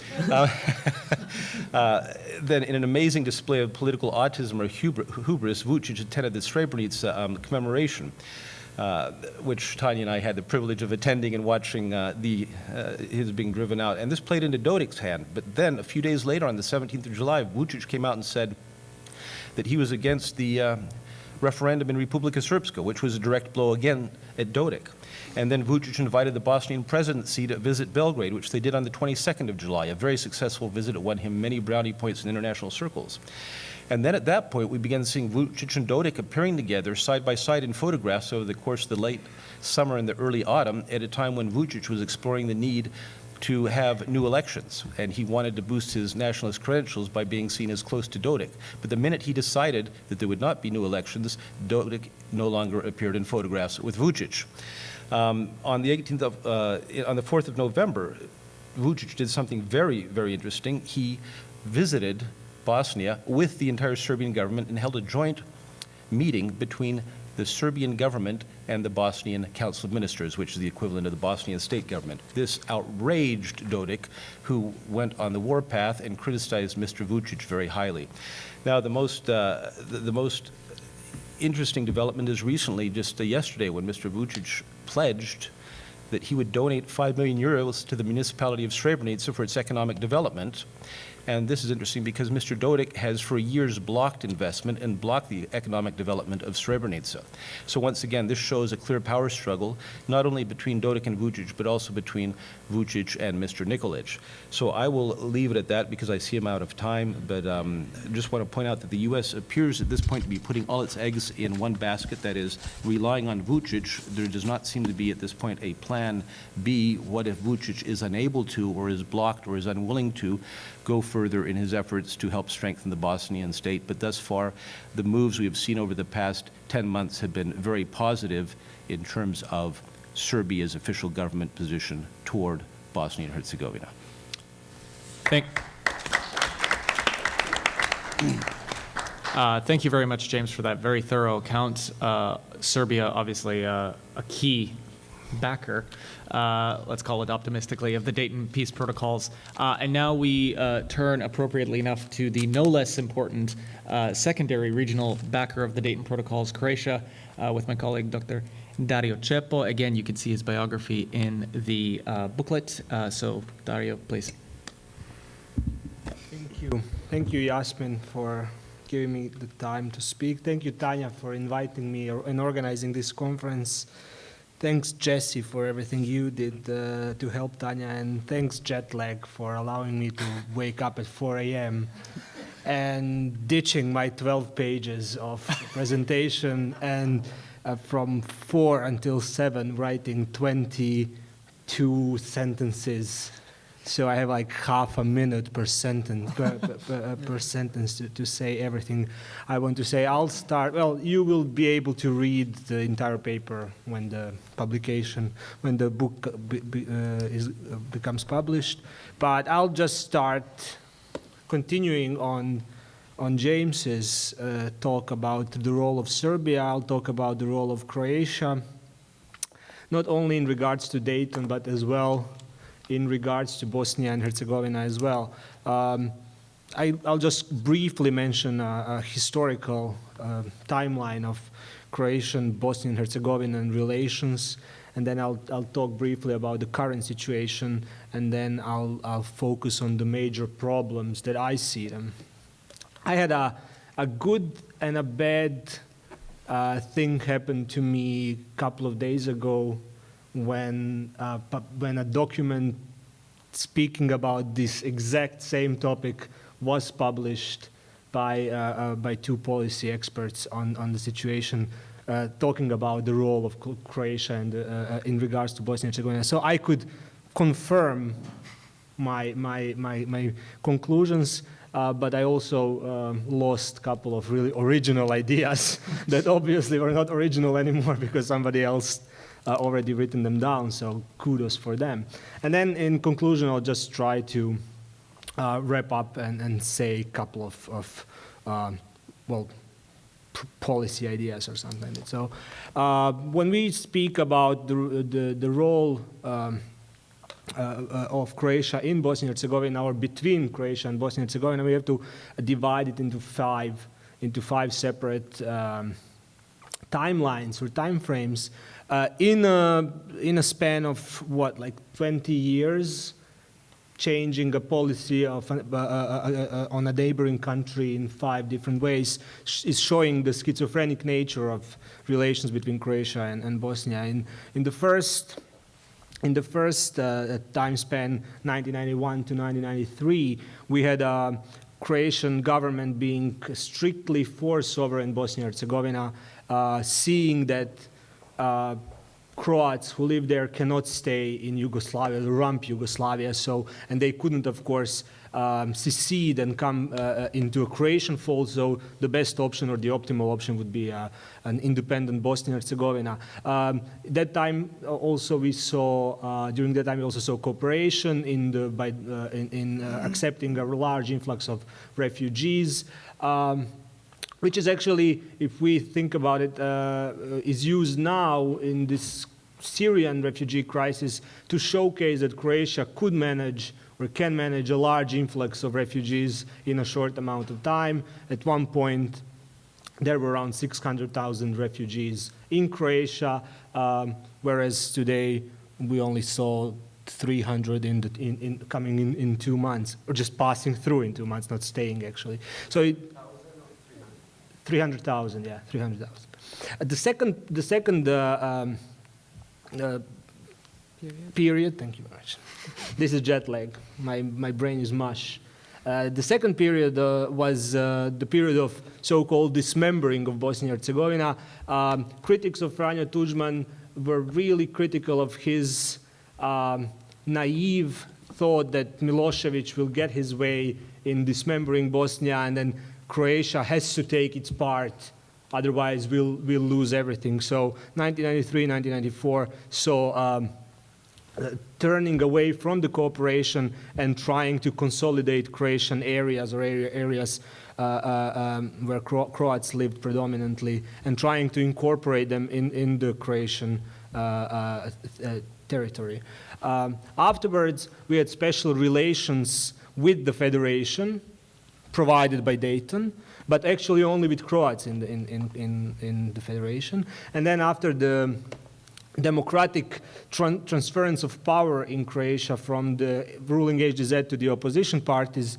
Then, in an amazing display of political autism or hubris, Vučić attended the Srebrenica commemoration, which Tanya and I had the privilege of attending and watching his being driven out. And this played into Dodik's hand. But then, a few days later, on the 17th of July, Vučić came out and said that he was against the referendum in Republika Srpska, which was a direct blow again at Dodik. And then Vučić invited the Bosnian presidency to visit Belgrade, which they did on the 22nd of July, a very successful visit that won him many brownie points in international circles. And then at that point, we began seeing Vučić and Dodik appearing together side by side in photographs over the course of the late summer and the early autumn, at a time when Vučić was exploring the need to have new elections, and he wanted to boost his nationalist credentials by being seen as close to Dodik. But the minute he decided that there would not be new elections, Dodik no longer appeared in photographs with Vučić. On the 4th of November, Vučić did something very, very interesting. He visited Bosnia with the entire Serbian government and held a joint meeting between the Serbian government and the Bosnian Council of Ministers, which is the equivalent of the Bosnian state government. This outraged Dodik, who went on the warpath and criticized Mr. Vučić very highly. Now, the most interesting development is recently, just yesterday, when Mr. Vučić pledged that he would donate 5 million euros to the municipality of Srebrenica for its economic development. And this is interesting because Mr. Dodik has for years blocked investment and blocked the economic development of Srebrenica. So once again, this shows a clear power struggle, not only between Dodik and Vučić, but also between Vučić and Mr. Nikolić. So I will leave it at that because I see I'm out of time, but just want to point out that the U.S. appears at this point to be putting all its eggs in one basket, that is, relying on Vučić. There does not seem to be at this point a plan B. What if Vučić is unable to, or is blocked, or is unwilling to go further in his efforts to help strengthen the Bosnian state. But thus far, the moves we have seen over the past 10 months have been very positive in terms of Serbia's official government position toward Bosnia and Herzegovina. Thank you very much, James, for that very thorough account. Serbia, obviously a key backer, let's call it optimistically, of the Dayton peace protocols. And now we turn appropriately enough to the no less important secondary regional backer of the Dayton protocols, Croatia, with my colleague, Dr. Dario Cepo. Again, you can see his biography in the booklet. So, Dario, please. Thank you. Thank you, Yasmin, for giving me the time to speak. Thank you, Tanya, for inviting me and organizing this conference. Thanks, Jesse, for everything you did to help Tanya, and thanks, Jetlag, for allowing me to wake up at 4 a.m. and ditching my 12 pages of presentation and from 4 until 7 writing 22 sentences. So I have like half a minute per sentence, per sentence to say everything I want to say. I'll start, well, you will be able to read the entire paper when the publication, when the book becomes published. But I'll just start continuing on James's talk about the role of Serbia. I'll talk about the role of Croatia, not only in regards to Dayton, but as well in regards to Bosnia and Herzegovina as well. I'll just briefly mention a historical timeline of Croatian, Bosnian, Herzegovinian relations, and then I'll talk briefly about the current situation, and then I'll focus on the major problems that I see them. I had a good and a bad thing happen to me a couple of days ago when a document speaking about this exact same topic was published by two policy experts on the situation, talking about the role of Croatia and in regards to Bosnia and Herzegovina. So I could confirm my conclusions, but I also lost a couple of really original ideas that obviously were not original anymore because somebody else already written them down, so kudos for them. And then in conclusion, I'll just try to wrap up and say a couple of policy ideas or something like that. So when we speak about the role of Croatia in Bosnia and Herzegovina, or between Croatia and Bosnia and Herzegovina, we have to divide it into five separate timelines or time frames. In a span of what, like 20 years, changing a policy of on a neighboring country in 5 different ways is showing the schizophrenic nature of relations between Croatia and Bosnia. In the first time span, 1991 to 1993, we had a Croatian government being strictly for sovereign Bosnia and Herzegovina, seeing that Croats who live there cannot stay in Yugoslavia, rump Yugoslavia, and they couldn't, of course, secede and come into a Croatian fold, so the best option or the optimal option would be an independent Bosnia and Herzegovina. That time also we saw, during that time we also saw cooperation in accepting a large influx of refugees, which is actually, if we think about it, is used now in this Syrian refugee crisis to showcase that Croatia could manage or can manage a large influx of refugees in a short amount of time. At one point, there were around 600,000 refugees in Croatia, whereas today we only saw 300 coming in 2 months, or just passing through in 2 months, not staying actually. So 300,000, yeah, 300,000. The second period, thank you very much. This is jet lag. My brain is mush. The second period was the period of so-called dismembering of Bosnia and Herzegovina. Critics of Franjo Tuđman were really critical of his naive thought that Milosevic will get his way in dismembering Bosnia, and then Croatia has to take its part, otherwise we'll lose everything. So 1993, 1994 saw turning away from the cooperation and trying to consolidate Croatian areas or areas where Croats lived predominantly, and trying to incorporate them in the Croatian territory. Afterwards, we had special relations with the federation provided by Dayton, but actually only with Croats in the federation. And then after the democratic transference of power in Croatia from the ruling HDZ to the opposition parties,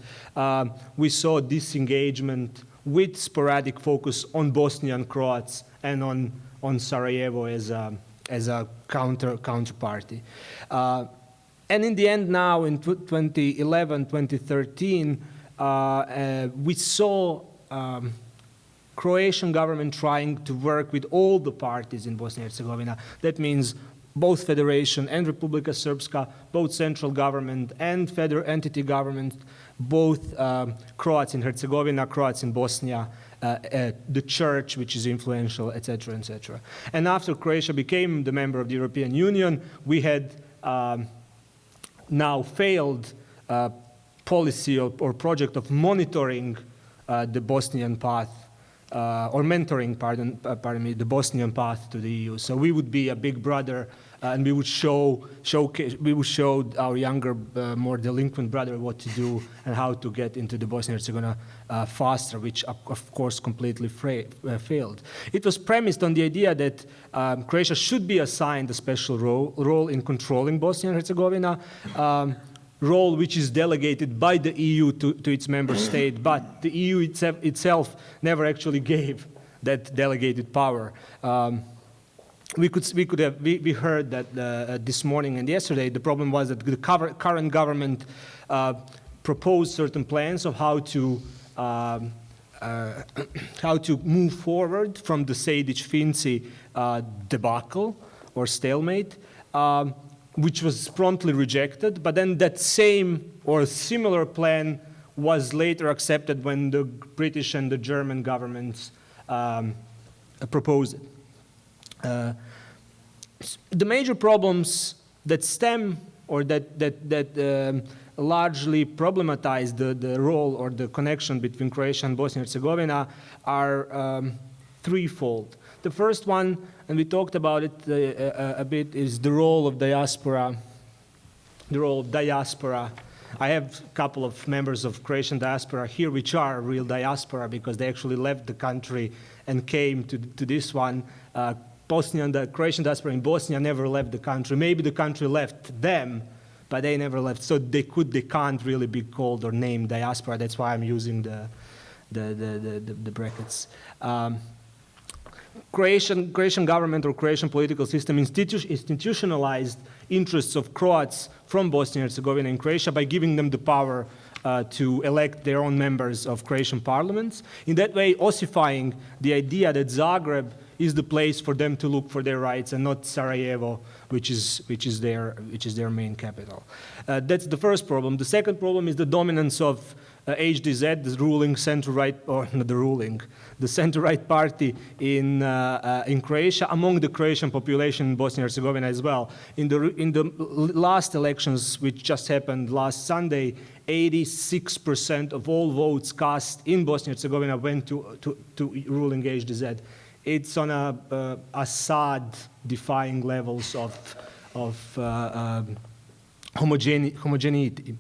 we saw disengagement with sporadic focus on Bosnian Croats and on Sarajevo as a counterparty. And in the end now, in 2011, 2013, we saw Croatian government trying to work with all the parties in Bosnia and Herzegovina. That means both Federation and Republika Srpska, both central government and federal entity government, both Croats in Herzegovina, Croats in Bosnia, the church, which is influential, etc., etc. And after Croatia became the member of the European Union, we had now failed policy or project of monitoring the Bosnian path, or mentoring, pardon me, the Bosnian path to the EU. So we would be a big brother, and we would show our younger, more delinquent brother what to do and how to get into the Bosnia and Herzegovina faster, which of course completely failed. It was premised on the idea that Croatia should be assigned a special role in controlling Bosnia and Herzegovina, role which is delegated by the EU to its member state, but the EU itself never actually gave that delegated power. We heard that this morning and yesterday. The problem was that the current government proposed certain plans of how to move forward from the Sejdic-Finci debacle or stalemate, which was promptly rejected, but then that same or similar plan was later accepted when the British and the German governments proposed it. The major problems that stem or that largely problematize the role or the connection between Croatia and Bosnia and Herzegovina are threefold. The first one, and we talked about it a bit, is the role of diaspora. The role of diaspora. I have a couple of members of Croatian diaspora here, which are real diaspora because they actually left the country and came to this one. The Croatian diaspora in Bosnia never left the country. Maybe the country left them, but they never left. So they can't really be called or named diaspora. That's why I'm using the brackets. Croatian government or Croatian political system institutionalized interests of Croats from Bosnia and Herzegovina and Croatia by giving them the power to elect their own members of Croatian parliaments. In that way, ossifying the idea that Zagreb is the place for them to look for their rights and not Sarajevo, which is their main capital. That's the first problem. The second problem is the dominance of HDZ, the ruling center-right, or not the ruling, the center-right party in Croatia, among the Croatian population in Bosnia and Herzegovina as well. In the last elections, which just happened last Sunday, 86% of all votes cast in Bosnia and Herzegovina went to ruling HDZ. It's on a Assad-defying levels of homogeneity.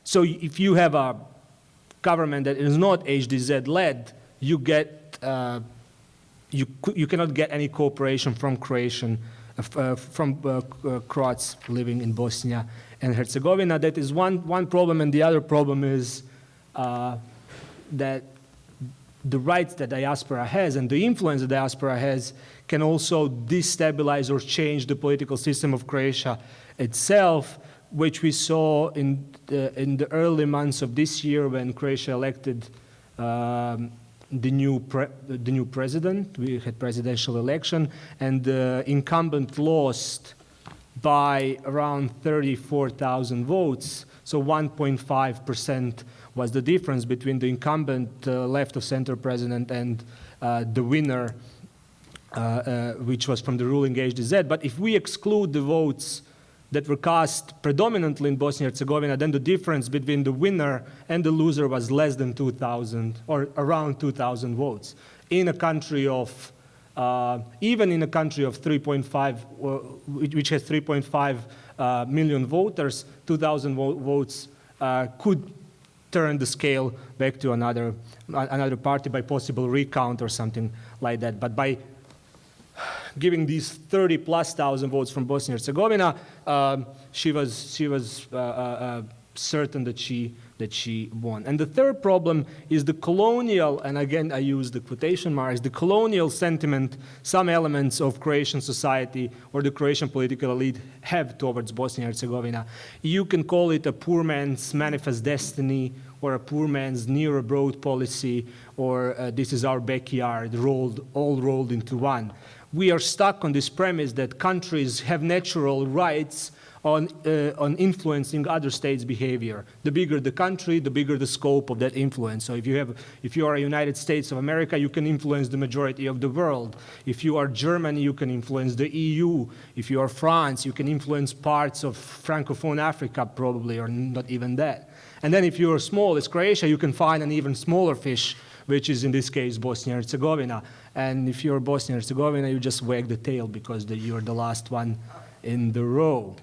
So if you have a government that is not HDZ-led, you cannot get any cooperation from Croats living in Bosnia and Herzegovina. That is one problem, and the other problem is that the rights that diaspora has and the influence that diaspora has can also destabilize or change the political system of Croatia itself, which we saw in the early months of this year when Croatia elected the new president. We had presidential election, and the incumbent lost by around 34,000 votes. So 1.5% was the difference between the incumbent left-of-center president and the winner, which was from the ruling HDZ. But if we exclude the votes that were cast predominantly in Bosnia and Herzegovina, then the difference between the winner and the loser was less than 2,000 or around 2,000 votes. In a country of, even in a country of 3.5, which has 3.5 million voters, 2,000 votes could turn the scale back to another party by possible recount or something like that. But by giving these 30,000+ votes from Bosnia and Herzegovina, she was certain that she won. And the third problem is the colonial, and again I use the quotation marks, the colonial sentiment some elements of Croatian society or the Croatian political elite have towards Bosnia and Herzegovina. You can call it a poor man's manifest destiny, or a poor man's near abroad policy, or this is our backyard, all rolled into one. We are stuck on this premise that countries have natural rights on influencing other states' behavior. The bigger the country, the bigger the scope of that influence. So if you are a United States of America, you can influence the majority of the world. If you are Germany, you can influence the EU. If you are France, you can influence parts of Francophone Africa probably, or not even that. And then if you are small as Croatia, you can find an even smaller fish, which is in this case Bosnia and Herzegovina. And if you're Bosnia and Herzegovina, you just wag the tail because you're the last one in the row.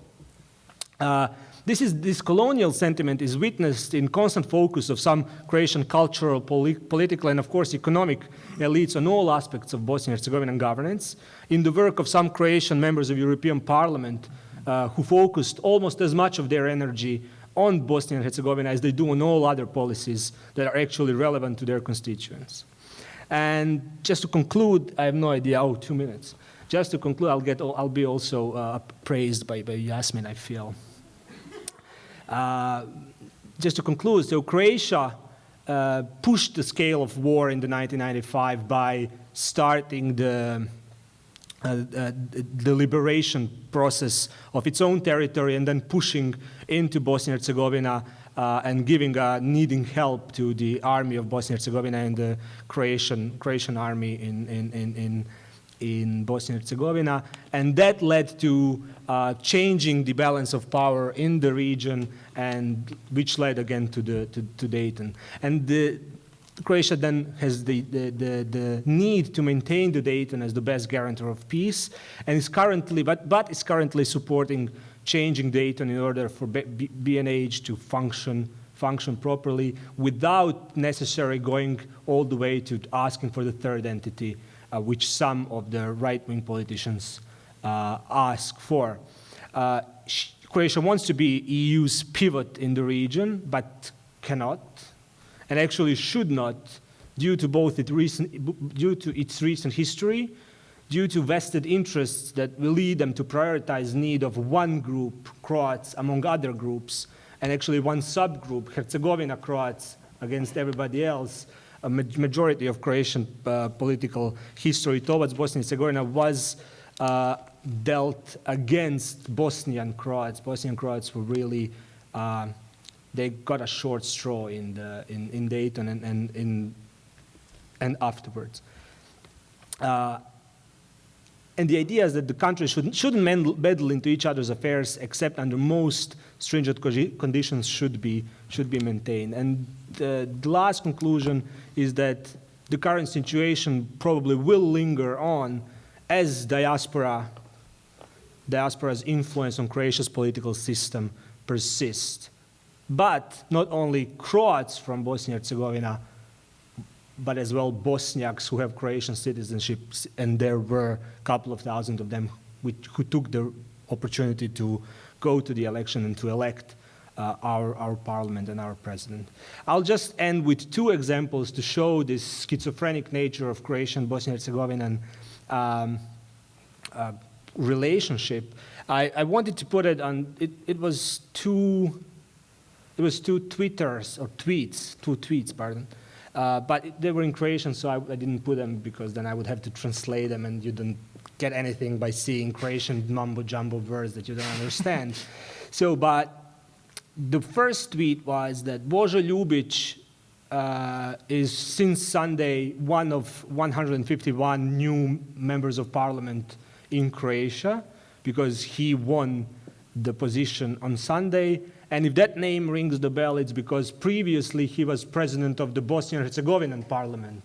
This colonial sentiment is witnessed in constant focus of some Croatian cultural, political, and of course economic elites on all aspects of Bosnian and Herzegovinian governance. In the work of some Croatian members of European Parliament who focused almost as much of their energy on Bosnia and Herzegovina as they do on all other policies that are actually relevant to their constituents. And just to conclude, I have no idea, 2 minutes. Just to conclude, I'll be also praised by Yasmin, I feel. Just to conclude, so Croatia pushed the scale of war in 1995 by starting the liberation process of its own territory and then pushing into Bosnia and Herzegovina and giving needing help to the army of Bosnia and Herzegovina and the Croatian army in Bosnia and Herzegovina. And that led to changing the balance of power in the region, and which led again to Dayton. And Croatia then has the need to maintain the Dayton as the best guarantor of peace, and is currently, but is currently supporting changing Dayton in order for BNH to function properly without necessarily going all the way to asking for the third entity, which some of the right-wing politicians ask for. Croatia wants to be EU's pivot in the region, but cannot, and actually should not, due to its recent history, due to vested interests that will lead them to prioritize need of one group, Croats, among other groups, and actually one subgroup, Herzegovina Croats, against everybody else. A majority of Croatian political history towards Bosnia and Herzegovina was dealt against Bosnian Croats. Bosnian Croats were really, they got a short straw in Dayton and afterwards. And the idea is that the countries shouldn't meddle into each other's affairs, except under most stringent conditions should be maintained. And the last conclusion is that the current situation probably will linger on as diaspora's influence on Croatia's political system persists. But not only Croats from Bosnia and Herzegovina, but as well Bosniaks who have Croatian citizenship, and there were a couple of thousand of them who took the opportunity to go to the election and to elect our parliament and our president. I'll just end with two examples to show this schizophrenic nature of Croatian Bosnian Herzegovinian relationship. I wanted to put it on. It was two tweets, pardon. But they were in Croatian, so I didn't put them because then I would have to translate them, and you don't get anything by seeing Croatian mumbo-jumbo words that you don't understand. So, but the first tweet was that Božo Ljubić is since Sunday one of 151 new members of parliament in Croatia, because he won the position on Sunday. And if that name rings the bell, it's because previously he was president of the Bosnian and Herzegovinian parliament.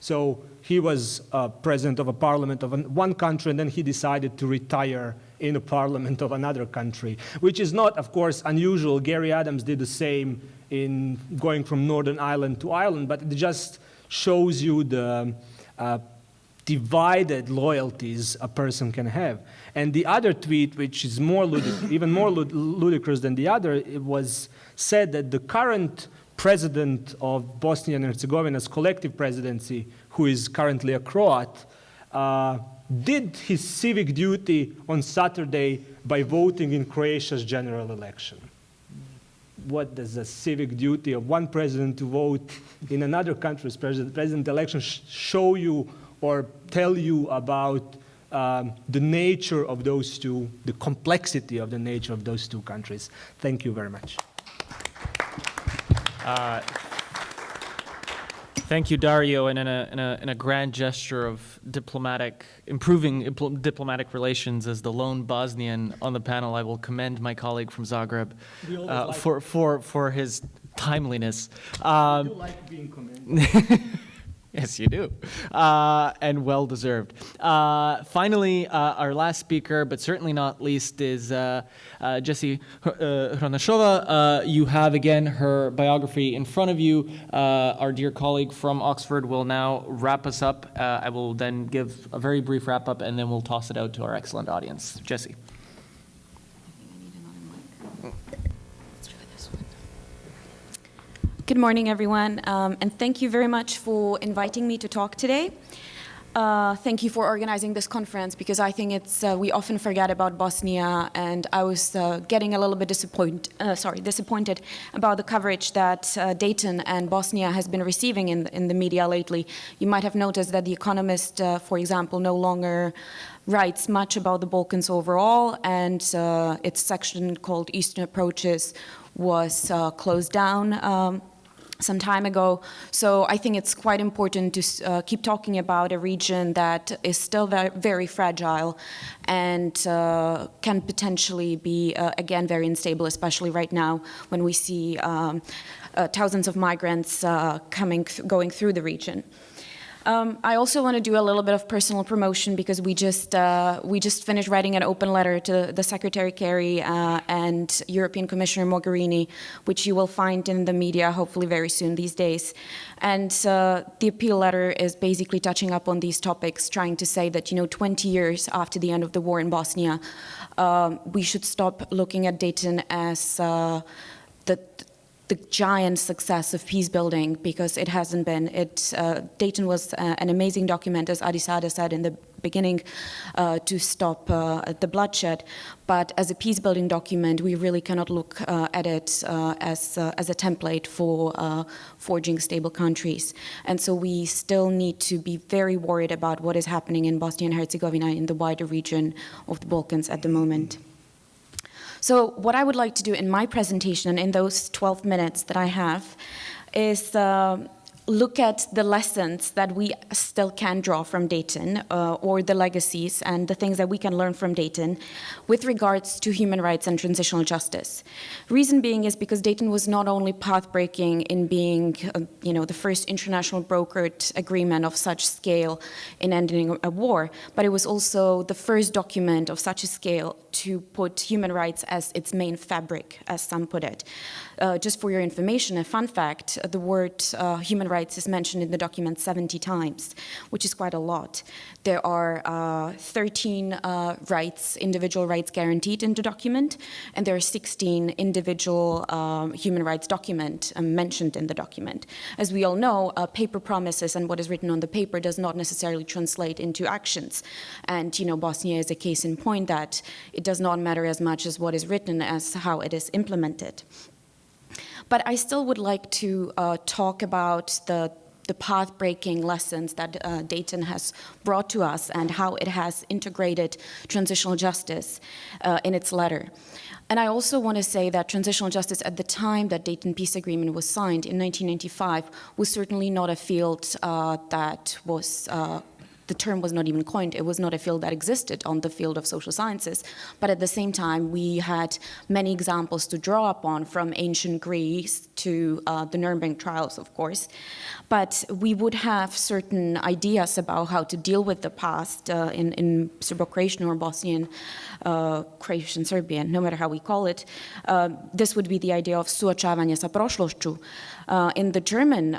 So he was president of a parliament of one country, and then he decided to retire in a parliament of another country, which is not, of course, unusual. Gary Adams did the same in going from Northern Ireland to Ireland, but it just shows you the divided loyalties a person can have. And the other tweet, which is more even more ludicrous than the other, it was said that the current president of Bosnia and Herzegovina's collective presidency, who is currently a Croat, did his civic duty on Saturday by voting in Croatia's general election. What does the civic duty of one president to vote in another country's president election show you or tell you about the nature of those two, the complexity of the nature of those two countries? Thank you very much. Thank you, Dario. And in a grand gesture of improving diplomatic relations, as the lone Bosnian on the panel, I will commend my colleague from Zagreb for his timeliness. I do like being commended. Yes, you do, and well deserved. Finally, our last speaker, but certainly not least, is Jessie Hronashova. You have again her biography in front of you. Our dear colleague from Oxford will now wrap us up. I will then give a very brief wrap up, and then we'll toss it out to our excellent audience. Jessie. Good morning, everyone, and thank you very much for inviting me to talk today. Thank you for organizing this conference, because I think it's we often forget about Bosnia, and I was getting a little bit disappointed about the coverage that Dayton and Bosnia has been receiving in the media lately. You might have noticed that The Economist, for example, no longer writes much about the Balkans overall, and its section called Eastern Approaches was closed down some time ago. So I think it's quite important to keep talking about a region that is still very, very fragile and can potentially be, again, very unstable, especially right now when we see thousands of migrants going through the region. I also want to do a little bit of personal promotion, because we just finished writing an open letter to the Secretary Kerry and European Commissioner Mogherini, which you will find in the media hopefully very soon these days. And the appeal letter is basically touching up on these topics, trying to say that, 20 years after the end of the war in Bosnia, we should stop looking at Dayton as the giant success of peace building, because it hasn't been. Dayton was an amazing document, as Adisada said in the beginning, to stop the bloodshed. But as a peace building document, we really cannot look at it as a template for forging stable countries. And so we still need to be very worried about what is happening in Bosnia and Herzegovina, in the wider region of the Balkans at the moment. So what I would like to do in my presentation, in those 12 minutes that I have, is look at the lessons that we still can draw from Dayton, or the legacies and the things that we can learn from Dayton with regards to human rights and transitional justice. Reason being is because Dayton was not only path-breaking in being, the first international brokered agreement of such scale in ending a war, but it was also the first document of such a scale to put human rights as its main fabric, as some put it. Just for your information, a fun fact, the word human rights is mentioned in the document 70 times, which is quite a lot. There are 13 individual rights guaranteed in the document, and there are 16 individual human rights documents mentioned in the document. As we all know, paper promises and what is written on the paper does not necessarily translate into actions. And, Bosnia is a case in point that it does not matter as much as what is written as how it is implemented. But I still would like to talk about the the path-breaking lessons that Dayton has brought to us and how it has integrated transitional justice in its letter. And I also want to say that transitional justice at the time that Dayton Peace Agreement was signed in 1995 was certainly not a field that was the term was not even coined. It was not a field that existed on the field of social sciences. But at the same time, we had many examples to draw upon, from ancient Greece to the Nuremberg trials, of course. But we would have certain ideas about how to deal with the past in Serbo-Croatian or Bosnian, Croatian, Serbian, no matter how we call it. This would be the idea of suočavanje sa prošlošću. In the German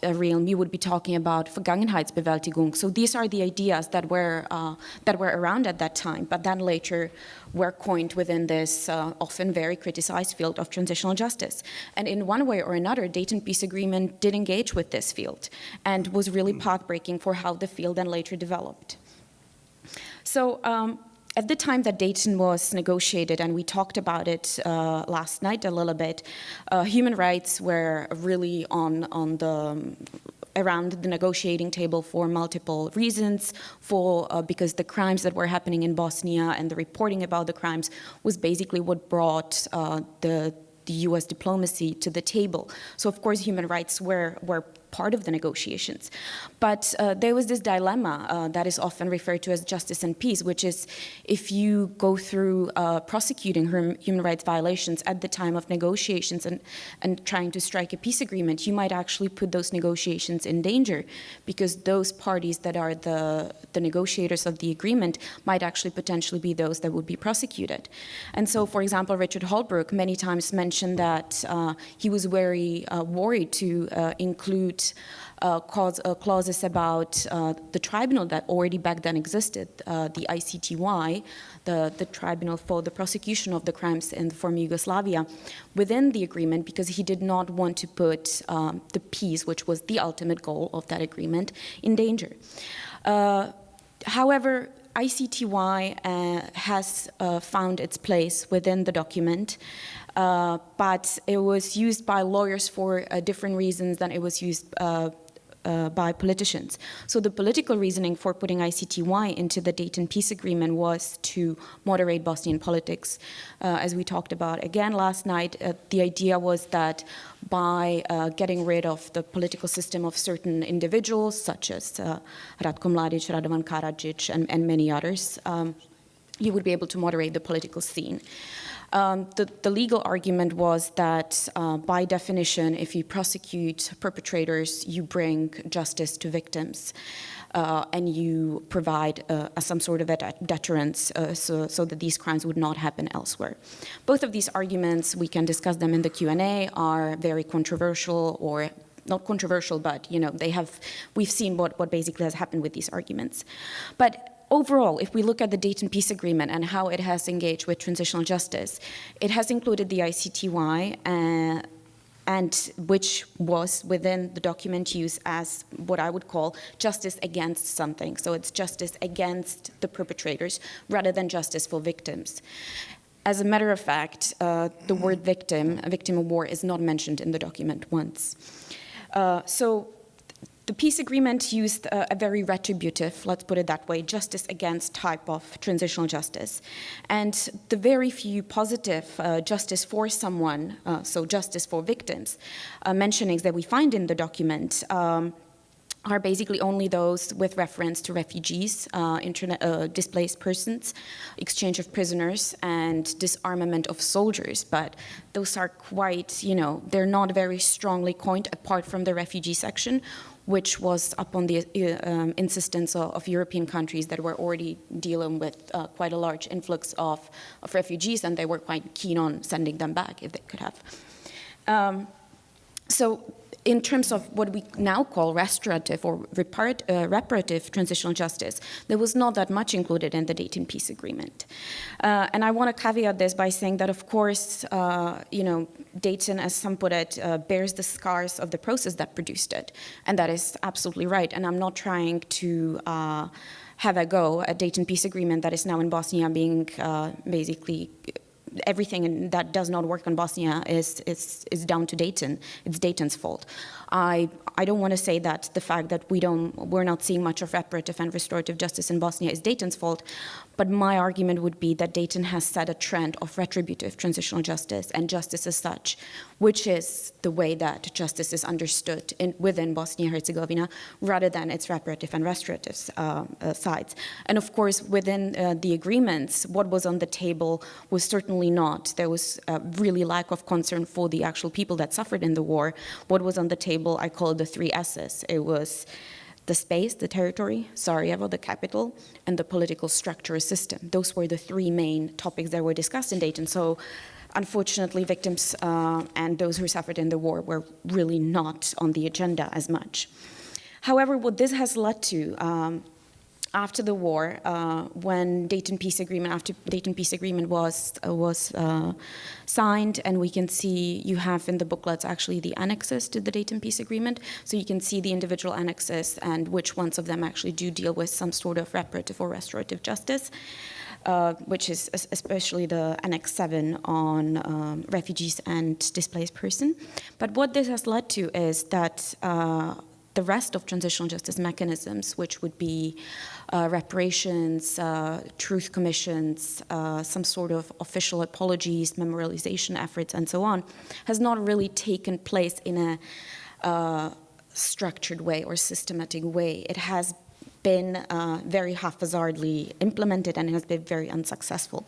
realm, we would be talking about Vergangenheitsbewältigung. So these are the ideas that were around at that time, but then later were coined within this often very criticized field of transitional justice. And in one way or another, Dayton Peace Agreement did engage with this field and was really path-breaking for how the field then later developed. So at the time that Dayton was negotiated, and we talked about it last night a little bit, human rights were really around the negotiating table for multiple reasons, because the crimes that were happening in Bosnia and the reporting about the crimes was basically what brought the US diplomacy to the table. So of course human rights were part of the negotiations. But there was this dilemma that is often referred to as justice and peace, which is if you go through prosecuting human rights violations at the time of negotiations and trying to strike a peace agreement, you might actually put those negotiations in danger, because those parties that are the negotiators of the agreement might actually potentially be those that would be prosecuted. And so, for example, Richard Holbrooke many times mentioned that he was very worried to include clauses about the tribunal that already back then existed, the ICTY, the tribunal for the prosecution of the crimes in the former Yugoslavia, within the agreement, because he did not want to put the peace, which was the ultimate goal of that agreement, in danger. However, ICTY has found its place within the document, but it was used by lawyers for different reasons than it was used by politicians. So the political reasoning for putting ICTY into the Dayton Peace Agreement was to moderate Bosnian politics. As we talked about again last night, the idea was that by getting rid of the political system of certain individuals, such as Ratko Mladic, Radovan Karadzic, and many others, you would be able to moderate the political scene. The legal argument was that by definition, if you prosecute perpetrators, you bring justice to victims, and you provide some sort of a deterrence so that these crimes would not happen elsewhere. Both of these arguments, we can discuss them in the Q&A, are very controversial, or not controversial, but we've seen what basically has happened with these arguments. But overall, if we look at the Dayton Peace Agreement and how it has engaged with transitional justice, it has included the ICTY, and which was within the document used as what I would call justice against something. So it's justice against the perpetrators rather than justice for victims. As a matter of fact, the word victim, a victim of war, is not mentioned in the document once. So the peace agreement used a very retributive, let's put it that way, justice against type of transitional justice. And the very few positive justice for someone, so justice for victims, mentionings that we find in the document are basically only those with reference to refugees, displaced persons, exchange of prisoners, and disarmament of soldiers. But those are quite, they're not very strongly coined apart from the refugee section, which was upon the insistence of European countries that were already dealing with quite a large influx of refugees, and they were quite keen on sending them back if they could have. So in terms of what we now call restorative or reparative transitional justice, there was not that much included in the Dayton Peace Agreement. And I want to caveat this by saying that, of course, Dayton, as some put it, bears the scars of the process that produced it. And that is absolutely right. And I'm not trying to have a go at Dayton Peace Agreement that is now in Bosnia being basically everything that does not work in Bosnia is down to Dayton. It's Dayton's fault. I don't want to say that the fact that we're not seeing much of reparative and restorative justice in Bosnia is Dayton's fault, but my argument would be that Dayton has set a trend of retributive transitional justice and justice as such, which is the way that justice is understood within Bosnia-Herzegovina, rather than its reparative and restorative sides. And of course, within the agreements, what was on the table was certainly not. There was really lack of concern for the actual people that suffered in the war. What was on the table, I call it the 3 S's. It was the space, the territory, Sarajevo, the capital, and the political structure system. Those were the 3 main topics that were discussed in Dayton. So unfortunately, victims and those who suffered in the war were really not on the agenda as much. However, what this has led to after the war, when Dayton Peace Agreement was signed, and we can see, you have in the booklets actually the annexes to the Dayton Peace Agreement, so you can see the individual annexes and which ones of them actually do deal with some sort of reparative or restorative justice, which is especially the Annex 7 on refugees and displaced persons. But what this has led to is that the rest of transitional justice mechanisms, which would be reparations, truth commissions, some sort of official apologies, memorialization efforts, and so on, has not really taken place in a structured way or systematic way. It has been very haphazardly implemented and has been very unsuccessful.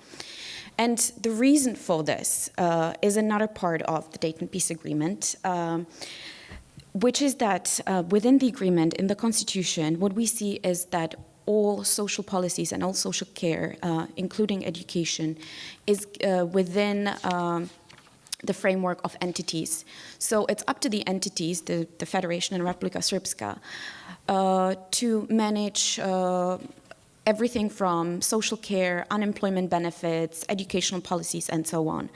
And the reason for this is another part of the Dayton Peace Agreement, which is that within the agreement, in the Constitution, what we see is that all social policies and all social care, including education, is within the framework of entities. So it's up to the entities, the Federation and Republika Srpska, to manage everything from social care, unemployment benefits, educational policies, and so on.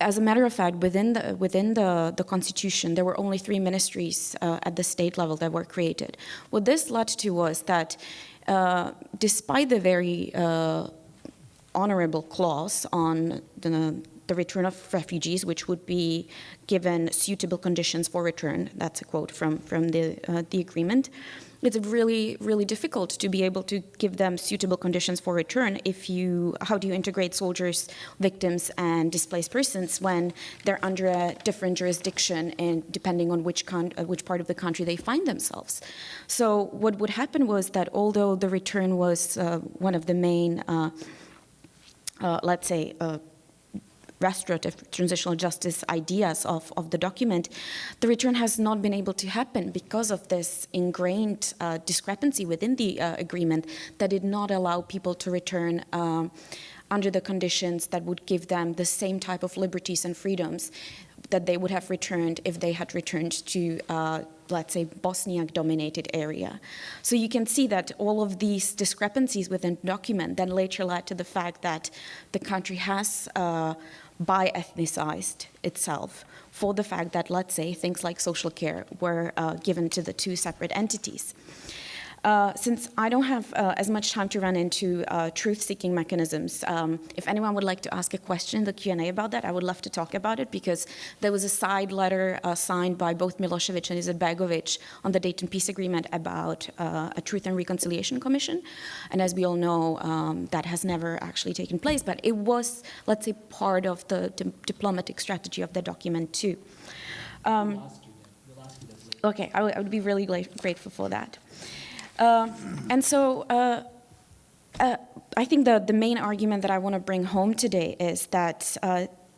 As a matter of fact, within the Constitution, there were only 3 ministries at the state level that were created. What this led to was that despite the very honorable clause on the return of refugees, which would be given suitable conditions for return, that's a quote from the agreement, it's really, really difficult to be able to give them suitable conditions for return how do you integrate soldiers, victims, and displaced persons when they're under a different jurisdiction and depending on which part of the country they find themselves. So what would happen was that although the return was one of the main, let's say, restorative transitional justice ideas of the document, the return has not been able to happen because of this ingrained discrepancy within the agreement that did not allow people to return under the conditions that would give them the same type of liberties and freedoms that they would have returned if they had returned to let's say, Bosniak-dominated area. So you can see that all of these discrepancies within the document then later led to the fact that the country has bi-ethnicized itself for the fact that, let's say, things like social care were given to the 2 separate entities. Since I don't have as much time to run into truth-seeking mechanisms, if anyone would like to ask a question in the Q&A about that, I would love to talk about it, because there was a side letter signed by both Milosevic and Izetbegovic on the Dayton Peace Agreement about a Truth and Reconciliation Commission. And as we all know, that has never actually taken place, but it was, let's say, part of the diplomatic strategy of the document too. Okay, I would be really grateful for that. And so I think the main argument that I want to bring home today is that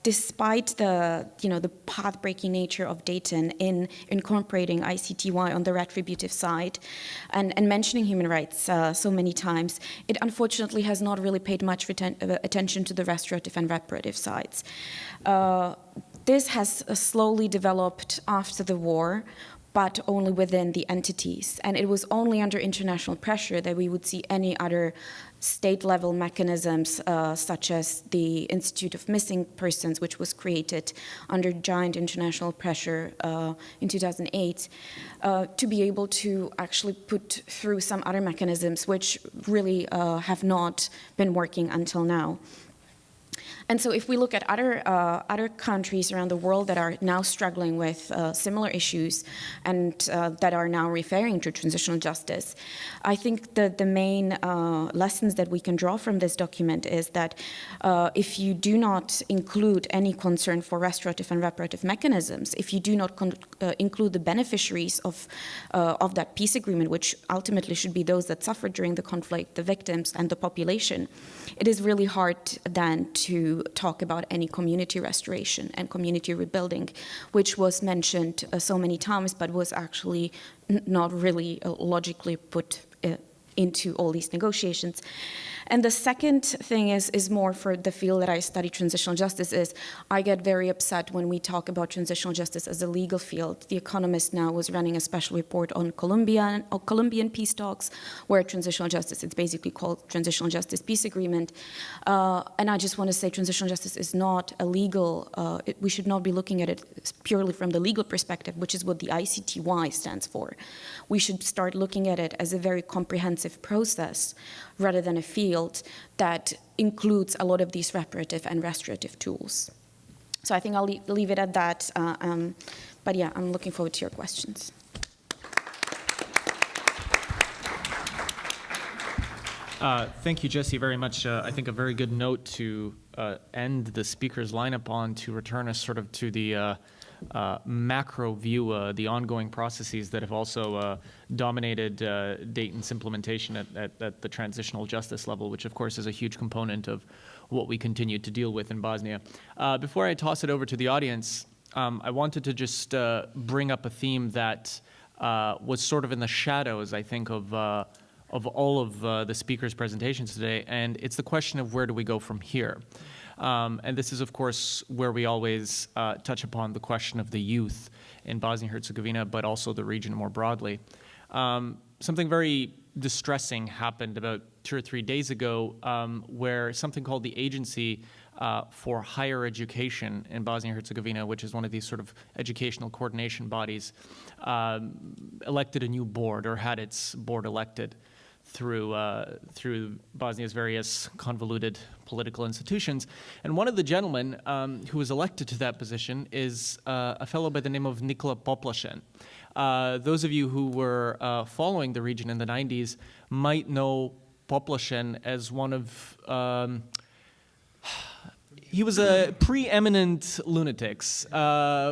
despite the path-breaking nature of Dayton in incorporating ICTY on the retributive side and mentioning human rights so many times, it unfortunately has not really paid much attention to the restorative and reparative sides. This has slowly developed after the war, but only within the entities. And it was only under international pressure that we would see any other state-level mechanisms, such as the Institute of Missing Persons, which was created under giant international pressure in 2008, to be able to actually put through some other mechanisms which really have not been working until now. And so if we look at other countries around the world that are now struggling with similar issues and that are now referring to transitional justice, I think that the main lessons that we can draw from this document is that if you do not include any concern for restorative and reparative mechanisms, if you do not include the beneficiaries of that peace agreement, which ultimately should be those that suffered during the conflict, the victims and the population, it is really hard then to talk about any community restoration and community rebuilding, which was mentioned so many times, but was actually not really logically put into all these negotiations. And the second thing is more for the field that I study, transitional justice, is I get very upset when we talk about transitional justice as a legal field. The Economist now was running a special report on Colombian peace talks, where transitional justice, it's basically called Transitional Justice Peace Agreement. And I just want to say transitional justice is not a legal, we should not be looking at it purely from the legal perspective, which is what the ICTY stands for. We should start looking at it as a very comprehensive process rather than a field that includes a lot of these reparative and restorative tools. So I think I'll leave it at that. But yeah, I'm looking forward to your questions. Thank you, Jessie, very much. I think a very good note to end the speakers lineup on, to return us sort of to the macro view, the ongoing processes that have also dominated Dayton's implementation at the transitional justice level, which of course is a huge component of what we continue to deal with in Bosnia. Before I toss it over to the audience, I wanted to just bring up a theme that was sort of in the shadows, I think, of all of the speakers' presentations today, and it's the question of where do we go from here? And this is, of course, where we always touch upon the question of the youth in Bosnia-Herzegovina, but also the region more broadly. Something very distressing happened about 2 or 3 days ago, where something called the Agency for Higher Education in Bosnia-Herzegovina, which is one of these sort of educational coordination bodies, elected a new board, or had its board elected through Bosnia's various convoluted political institutions. And one of the gentlemen who was elected to that position is a fellow by the name of Nikola Poplashen. Those of you who were following the region in the 90s might know Poplashen as one of he was a preeminent lunatics,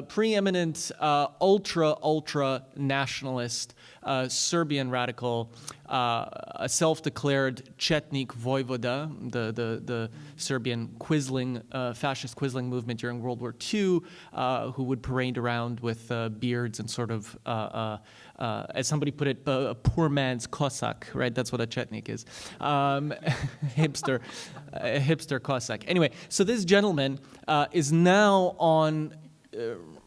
preeminent ultra nationalist, Serbian radical, a self-declared Chetnik Vojvoda, the Serbian fascist Quisling movement during World War II, who would parade around with beards and sort of, as somebody put it, a poor man's Cossack, right? That's what a Chetnik is. Hipster Cossack. Anyway, so this gentleman is now on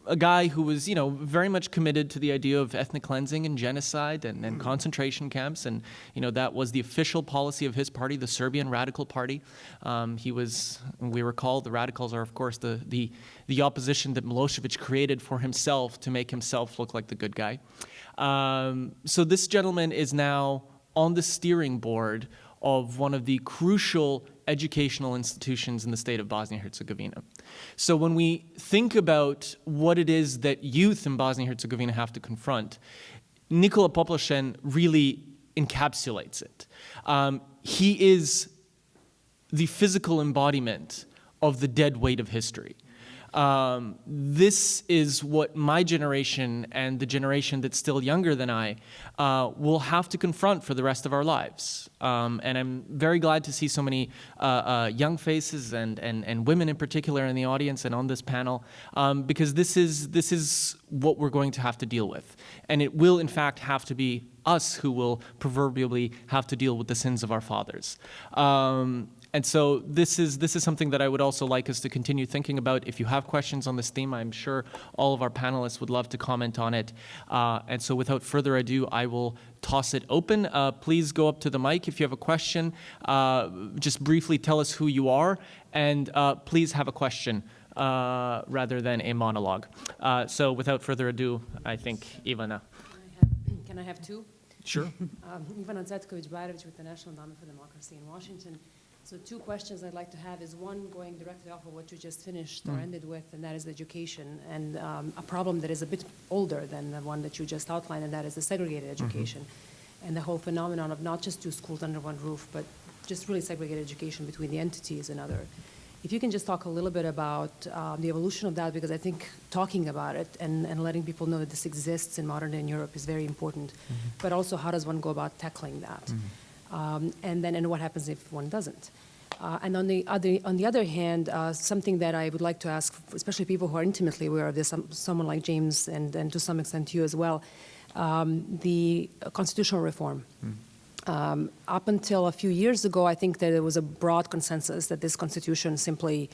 a guy who was, very much committed to the idea of ethnic cleansing and genocide and concentration camps, and that was the official policy of his party, the Serbian Radical Party. We recall, the radicals are, of course, the opposition that Milosevic created for himself to make himself look like the good guy. So this gentleman is now on the steering board of one of the crucial educational institutions in the state of Bosnia-Herzegovina. So when we think about what it is that youth in Bosnia-Herzegovina have to confront, Nikola Poplashen really encapsulates it. He is the physical embodiment of the dead weight of history. This is what my generation and the generation that's still younger than I will have to confront for the rest of our lives. And I'm very glad to see so many young faces and women in particular in the audience and on this panel, because this is what we're going to have to deal with. And it will, in fact, have to be us who will proverbially have to deal with the sins of our fathers. And so this is something that I would also like us to continue thinking about. If you have questions on this theme, I'm sure all of our panelists would love to comment on it. And so without further ado, I will toss it open. Please go up to the mic if you have a question. Just briefly tell us who you are, and please have a question rather than a monologue. So without further ado, I think Ivana. Can I have two? Sure. Ivana Zetković-Bajrović with the National Endowment for Democracy in Washington. So two questions I'd like to have is one going directly off of what you just finished or ended with, and that is education, and a problem that is a bit older than the one that you just outlined, and that is the segregated education, and the whole phenomenon of not just two schools under one roof, but just really segregated education between the entities and other. If you can just talk a little bit about the evolution of that, because I think talking about it and letting people know that this exists in modern day in Europe is very important, but also how does one go about tackling that? And what happens if one doesn't? And on the other hand, something that I would like to ask, especially people who are intimately aware of this, someone like James and to some extent you as well, the constitutional reform. Up until a few years ago, I think that there was a broad consensus that this constitution simply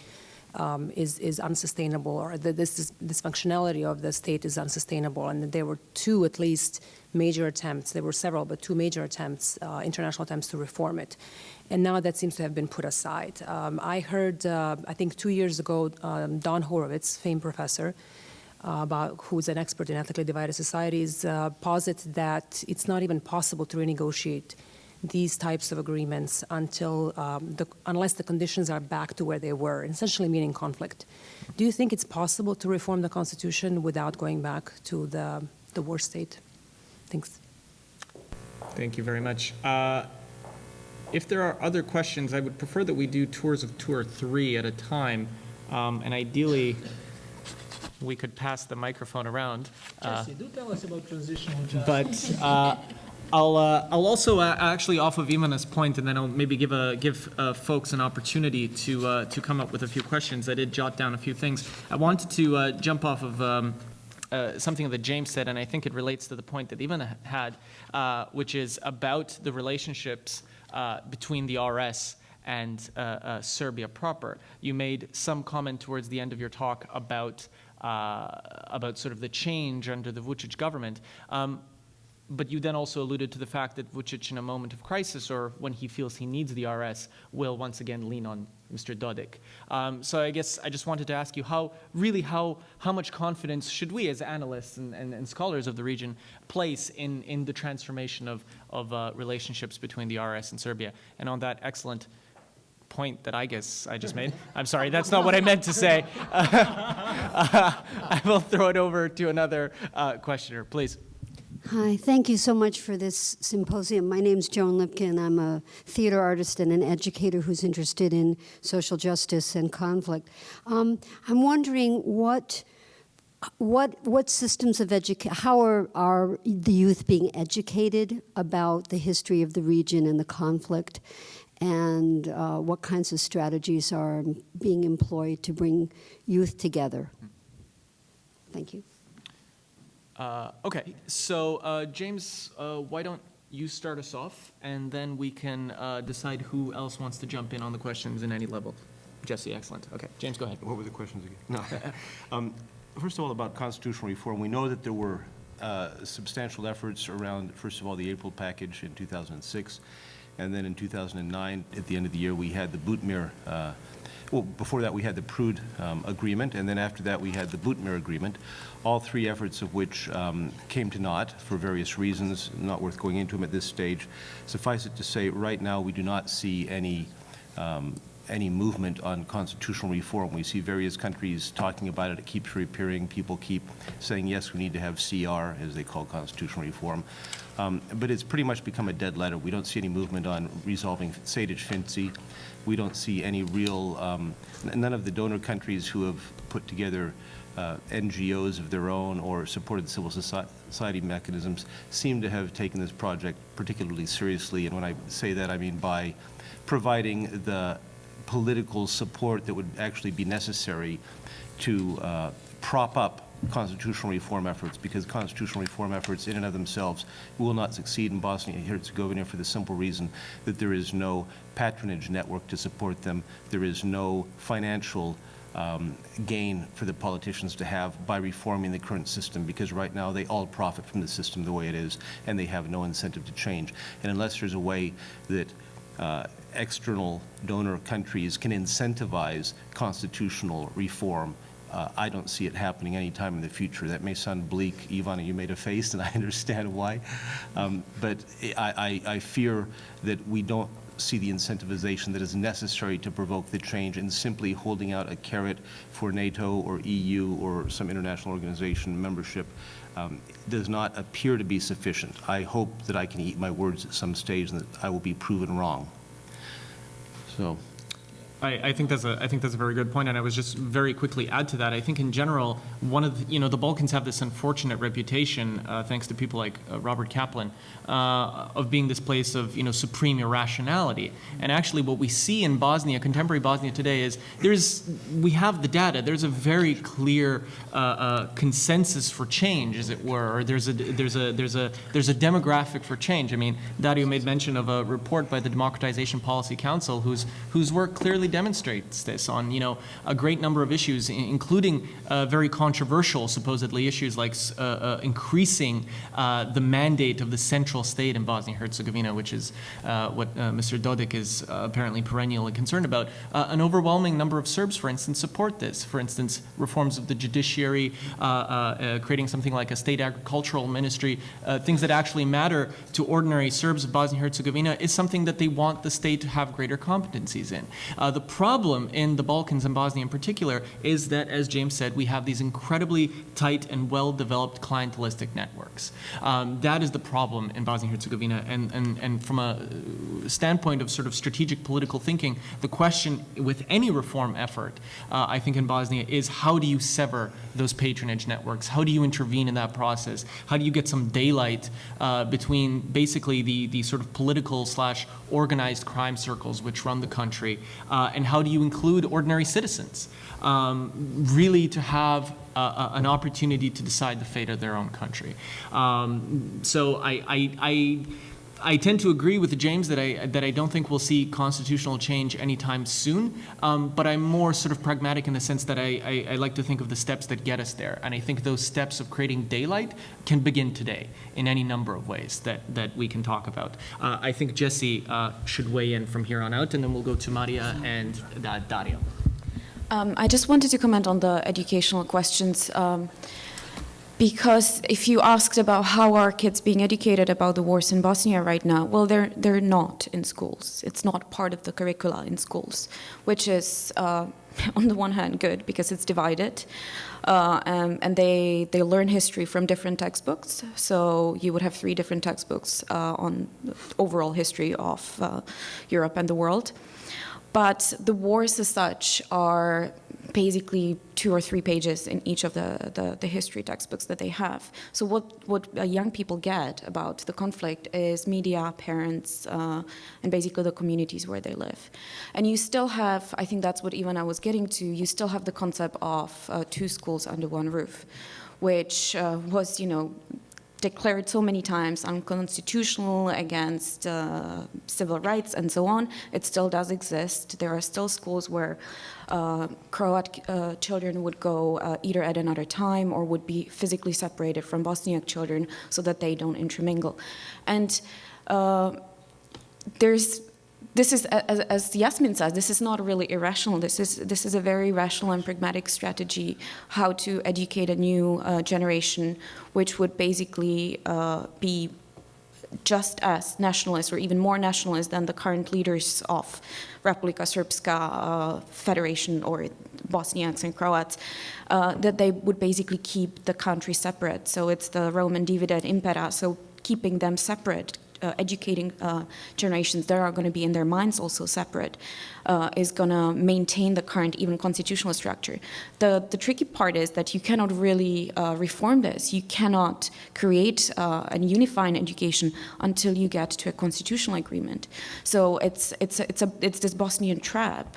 is unsustainable, or that this functionality of the state is unsustainable, and that there were two, at least, major attempts. There were several, but two major attempts, international attempts to reform it. And now that seems to have been put aside. I heard, I think 2 years ago, Don Horowitz, famed professor, who's an expert in ethnically divided societies, posit that it's not even possible to renegotiate these types of agreements unless the conditions are back to where they were, essentially meaning conflict. Do you think it's possible to reform the Constitution without going back to the war state? Thanks. Thank you very much. If there are other questions, I would prefer that we do tours of 2 or 3 at a time, and ideally, we could pass the microphone around. Jesse, do tell us about transitional justice. But I'll also actually off of Ivana's point, and then I'll maybe give folks an opportunity to come up with a few questions. I did jot down a few things. I wanted to jump off of something that James said, and I think it relates to the point that Ivana had, which is about the relationships between the RS and Serbia proper. You made some comment towards the end of your talk about sort of the change under the Vučić government. But you then also alluded to the fact that Vučić, in a moment of crisis or when he feels he needs the RS, will once again lean on Mr. Dodik. So I guess I just wanted to ask you how much confidence should we as analysts and scholars of the region place in the transformation of relationships between the RS and Serbia? And on that excellent point that I guess I just made, I'm sorry, that's not what I meant to say. I will throw it over to another questioner, please. Hi, thank you so much for this symposium. My name's Joan Lipkin. I'm a theater artist and an educator who's interested in social justice and conflict. I'm wondering what systems of education, how are the youth being educated about the history of the region and the conflict, and what kinds of strategies are being employed to bring youth together? Thank you. Okay, so James, why don't you start us off, and then we can decide who else wants to jump in on the questions in any level. Jesse, excellent. Okay, James, go ahead. What were the questions again? No. First of all, about constitutional reform, we know that there were substantial efforts around, first of all, the April package in 2006, and then in 2009, at the end of the year, we had the Boutmir, well, before that we had the Prude agreement, and then after that we had the Boutmir agreement, all three efforts of which came to naught for various reasons, not worth going into them at this stage. Suffice it to say, right now we do not see any movement on constitutional reform. We see various countries talking about it. It keeps reappearing. People keep saying, yes, we need to have CR, as they call constitutional reform. But it's pretty much become a dead letter. We don't see any movement on resolving Sejdić-Finci. We don't see any real, none of the donor countries who have put together NGOs of their own or supported civil society mechanisms seem to have taken this project particularly seriously. And when I say that, I mean by providing the political support that would actually be necessary to prop up constitutional reform efforts, because constitutional reform efforts in and of themselves will not succeed in Bosnia and Herzegovina for the simple reason that there is no patronage network to support them. There is no financial gain for the politicians to have by reforming the current system, because right now they all profit from the system the way it is, and they have no incentive to change. And unless there's a way that external donor countries can incentivize constitutional reform, I don't see it happening anytime in the future. That may sound bleak. Ivana, you made a face, and I understand why. But I fear that we don't see the incentivization that is necessary to provoke the change, and simply holding out a carrot for NATO or EU or some international organization membership does not appear to be sufficient. I hope that I can eat my words at some stage and that I will be proven wrong. So. I think that's a very good point, and I was just very quickly add to that. I think in general, one of the, the Balkans have this unfortunate reputation, thanks to people like Robert Kaplan, of being this place of supreme irrationality. And actually, what we see in Bosnia, contemporary Bosnia today, is we have the data. There's a very clear consensus for change, as it were. Or there's a demographic for change. I mean, Dario made mention of a report by the Democratization Policy Council, whose work clearly demonstrates this on a great number of issues, including very controversial, supposedly, issues like increasing the mandate of the central state in Bosnia and Herzegovina, which is what Mr. Dodik is apparently perennially concerned about. An overwhelming number of Serbs, for instance, support this. For instance, reforms of the judiciary, creating something like a state agricultural ministry, things that actually matter to ordinary Serbs of Bosnia and Herzegovina, is something that they want the state to have greater competencies in. The problem in the Balkans and Bosnia in particular is that, as James said, we have these incredibly tight and well-developed clientelistic networks. That is the problem in Bosnia and Herzegovina, and from a standpoint of sort of strategic political thinking, the question with any reform effort, I think in Bosnia, is how do you sever those patronage networks? How do you intervene in that process? How do you get some daylight between basically the sort of political / organized crime circles which run the country, and how do you include ordinary citizens really to have an opportunity to decide the fate of their own country? So I tend to agree with James that I don't think we'll see constitutional change anytime soon, but I'm more sort of pragmatic in the sense that I like to think of the steps that get us there, and I think those steps of creating daylight can begin today in any number of ways that we can talk about. I think Jesse should weigh in from here on out, and then we'll go to Maria and Dario. I just wanted to comment on the educational questions. Because if you asked about how are kids being educated about the wars in Bosnia right now, well, they're not in schools. It's not part of the curricula in schools, which is, on the one hand, good because it's divided. And they learn history from different textbooks. So you would have 3 different textbooks on overall history of Europe and the world. But the wars as such are basically 2 or 3 pages in each of the history textbooks that they have. So what young people get about the conflict is media, parents, and basically the communities where they live. And you still have, I think that's what Ivana was getting to, you still have the concept of 2 schools under one roof, which was, declared so many times unconstitutional, against civil rights and so on. It still does exist. There are still schools where Croat children would go either at another time or would be physically separated from Bosniak children so that they don't intermingle. And this is, as Yasmin says, this is not really irrational. This is a very rational and pragmatic strategy how to educate a new generation, which would basically be just as nationalist or even more nationalist than the current leaders of Republika Srpska, Federation, or Bosniaks and Croats, that they would basically keep the country separate. So it's the Roman dividend impera, so keeping them separate, educating generations that are going to be in their minds also separate, is going to maintain the current even constitutional structure. The tricky part is that you cannot really reform this. You cannot create a unifying education until you get to a constitutional agreement. So it's this Bosnian trap.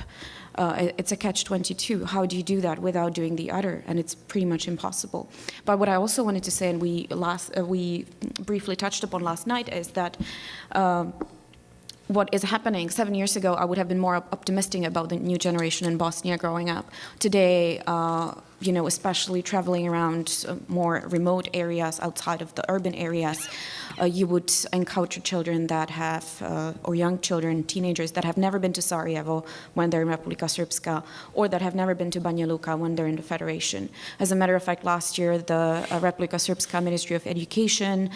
It's a catch-22. How do you do that without doing the other? And it's pretty much impossible. But what I also wanted to say, and we briefly touched upon last night, is that what is happening 7 years ago, I would have been more optimistic about the new generation in Bosnia growing up. Today, especially traveling around more remote areas outside of the urban areas, you would encounter children that have, or young children, teenagers that have never been to Sarajevo when they're in Republika Srpska, or that have never been to Banja Luka when they're in the Federation. As a matter of fact, last year, the Republika Srpska Ministry of Education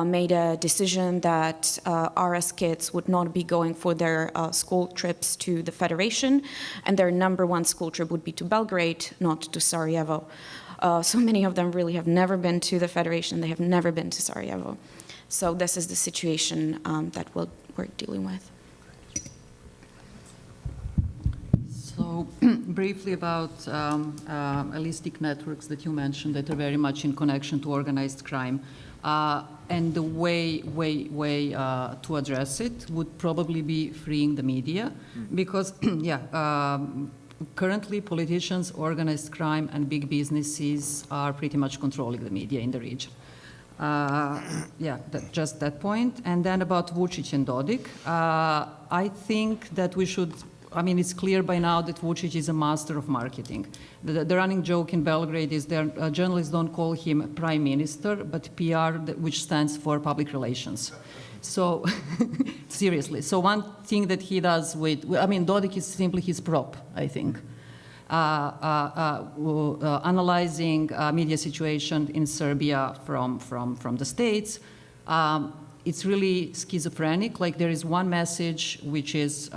made a decision that RS kids would not be going for their school trips to the Federation, and their #1 school trip would be to Belgrade, not to Sarajevo. So many of them really have never been to the Federation, they have never been to Sarajevo. So this is the situation that we're dealing with. So briefly about holistic networks that you mentioned that are very much in connection to organized crime. And the way to address it would probably be freeing the media, because currently politicians, organized crime, and big businesses are pretty much controlling the media in the region. Just that point. And then about Vučić and Dodik, I think that we should, it's clear by now that Vučić is a master of marketing. The running joke in Belgrade is that journalists don't call him prime minister, but PR, which stands for public relations. So, seriously. So one thing that he does Dodik is simply his prop, I think. Analyzing media situation in Serbia from the States. It's really schizophrenic. Like there is one message which is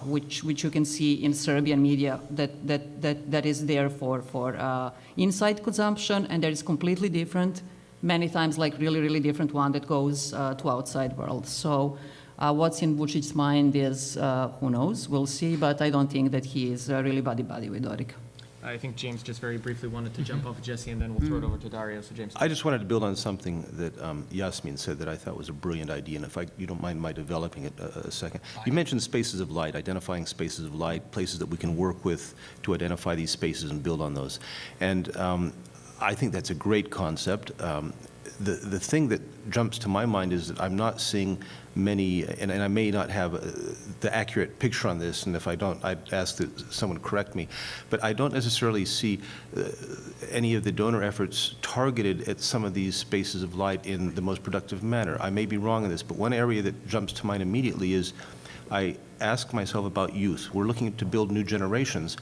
which you can see in Serbian media that is there for inside consumption, and there is completely different, many times like really different one that goes to outside world. So what's in Vučić's mind is who knows? We'll see. But I don't think that he is really buddy with Dodik. I think James just very briefly wanted to jump off Jesse, and then we'll throw it over to Dario. So James. I just wanted to build on something that Yasmin said that I thought was a brilliant idea, and if you don't mind my developing it a second. You mentioned spaces of light, identifying spaces of light, places that we can work with to identify these spaces and build on those. And I think that's a great concept. The thing that jumps to my mind is that I'm not seeing many, and I may not have the accurate picture on this, and if I don't, I'd ask that someone correct me, but I don't necessarily see any of the donor efforts targeted at some of these spaces of light in the most productive manner. I may be wrong on this, but one area that jumps to mind immediately is I ask myself about youth. We're looking to build new generations,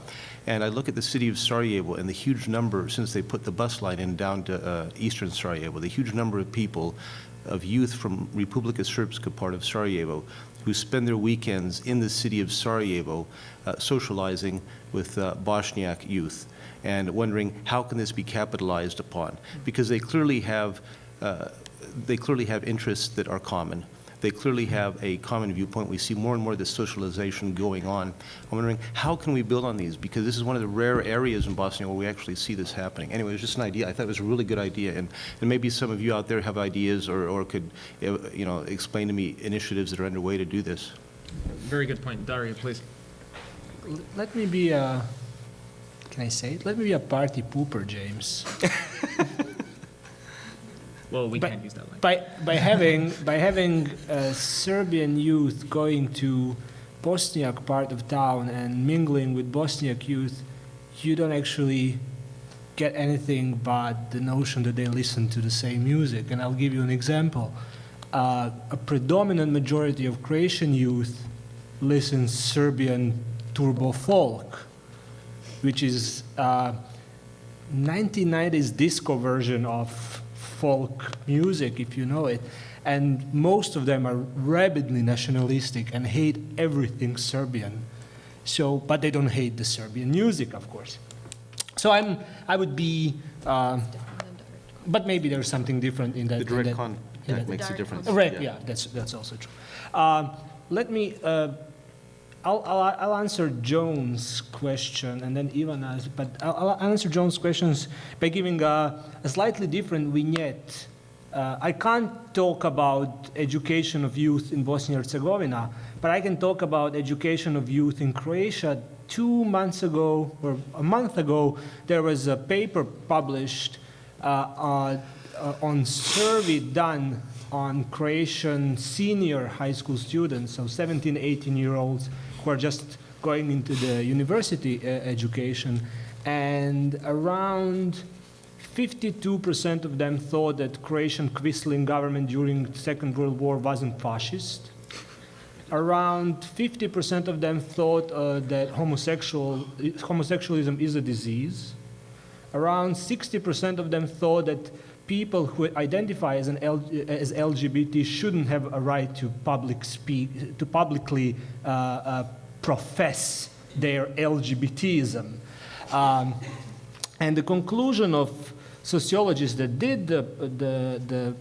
and I look at the city of Sarajevo and the huge number, since they put the bus line in down to eastern Sarajevo, the huge number of people, of youth from Republika Srpska, part of Sarajevo, who spend their weekends in the city of Sarajevo socializing with Bosniak youth, and wondering how can this be capitalized upon, because they clearly have interests that are common. They clearly have a common viewpoint. We see more and more of this socialization going on. I'm wondering, how can we build on these? Because this is one of the rare areas in Bosnia where we actually see this happening. Anyway, it was just an idea. I thought it was a really good idea. And maybe some of you out there have ideas or could explain to me initiatives that are underway to do this. Very good point. Dario, please. Let me be a, can I say it? Let me be a party pooper, James. Well, we can't use that language. By having Serbian youth going to Bosniak part of town and mingling with Bosniak youth, you don't actually get anything but the notion that they listen to the same music. And I'll give you an example. A predominant majority of Croatian youth listens Serbian turbo folk, which is 1990s disco version of folk music, if you know it, and most of them are rabidly nationalistic and hate everything Serbian. So, but they don't hate the Serbian music, of course. So I would be, but maybe there's something different in that. The direct contact makes a difference. Right. Yeah, that's also true. Let me. I'll answer Joan's question, and then Ivana's, but I'll answer Joan's questions by giving a slightly different vignette. I can't talk about education of youth in Bosnia and Herzegovina, but I can talk about education of youth in Croatia. 2 months ago, or a month ago, there was a paper published on survey done on Croatian senior high school students, so 17, 18-year-olds, who are just going into the university education. and around 52% of them thought that Croatian Quisling government during the Second World War wasn't fascist. Around 50% of them thought that homosexualism is a disease. Around 60% of them thought that people who identify as LGBT shouldn't have a right to publicly profess their LGBTism. And the conclusion of sociologists that did the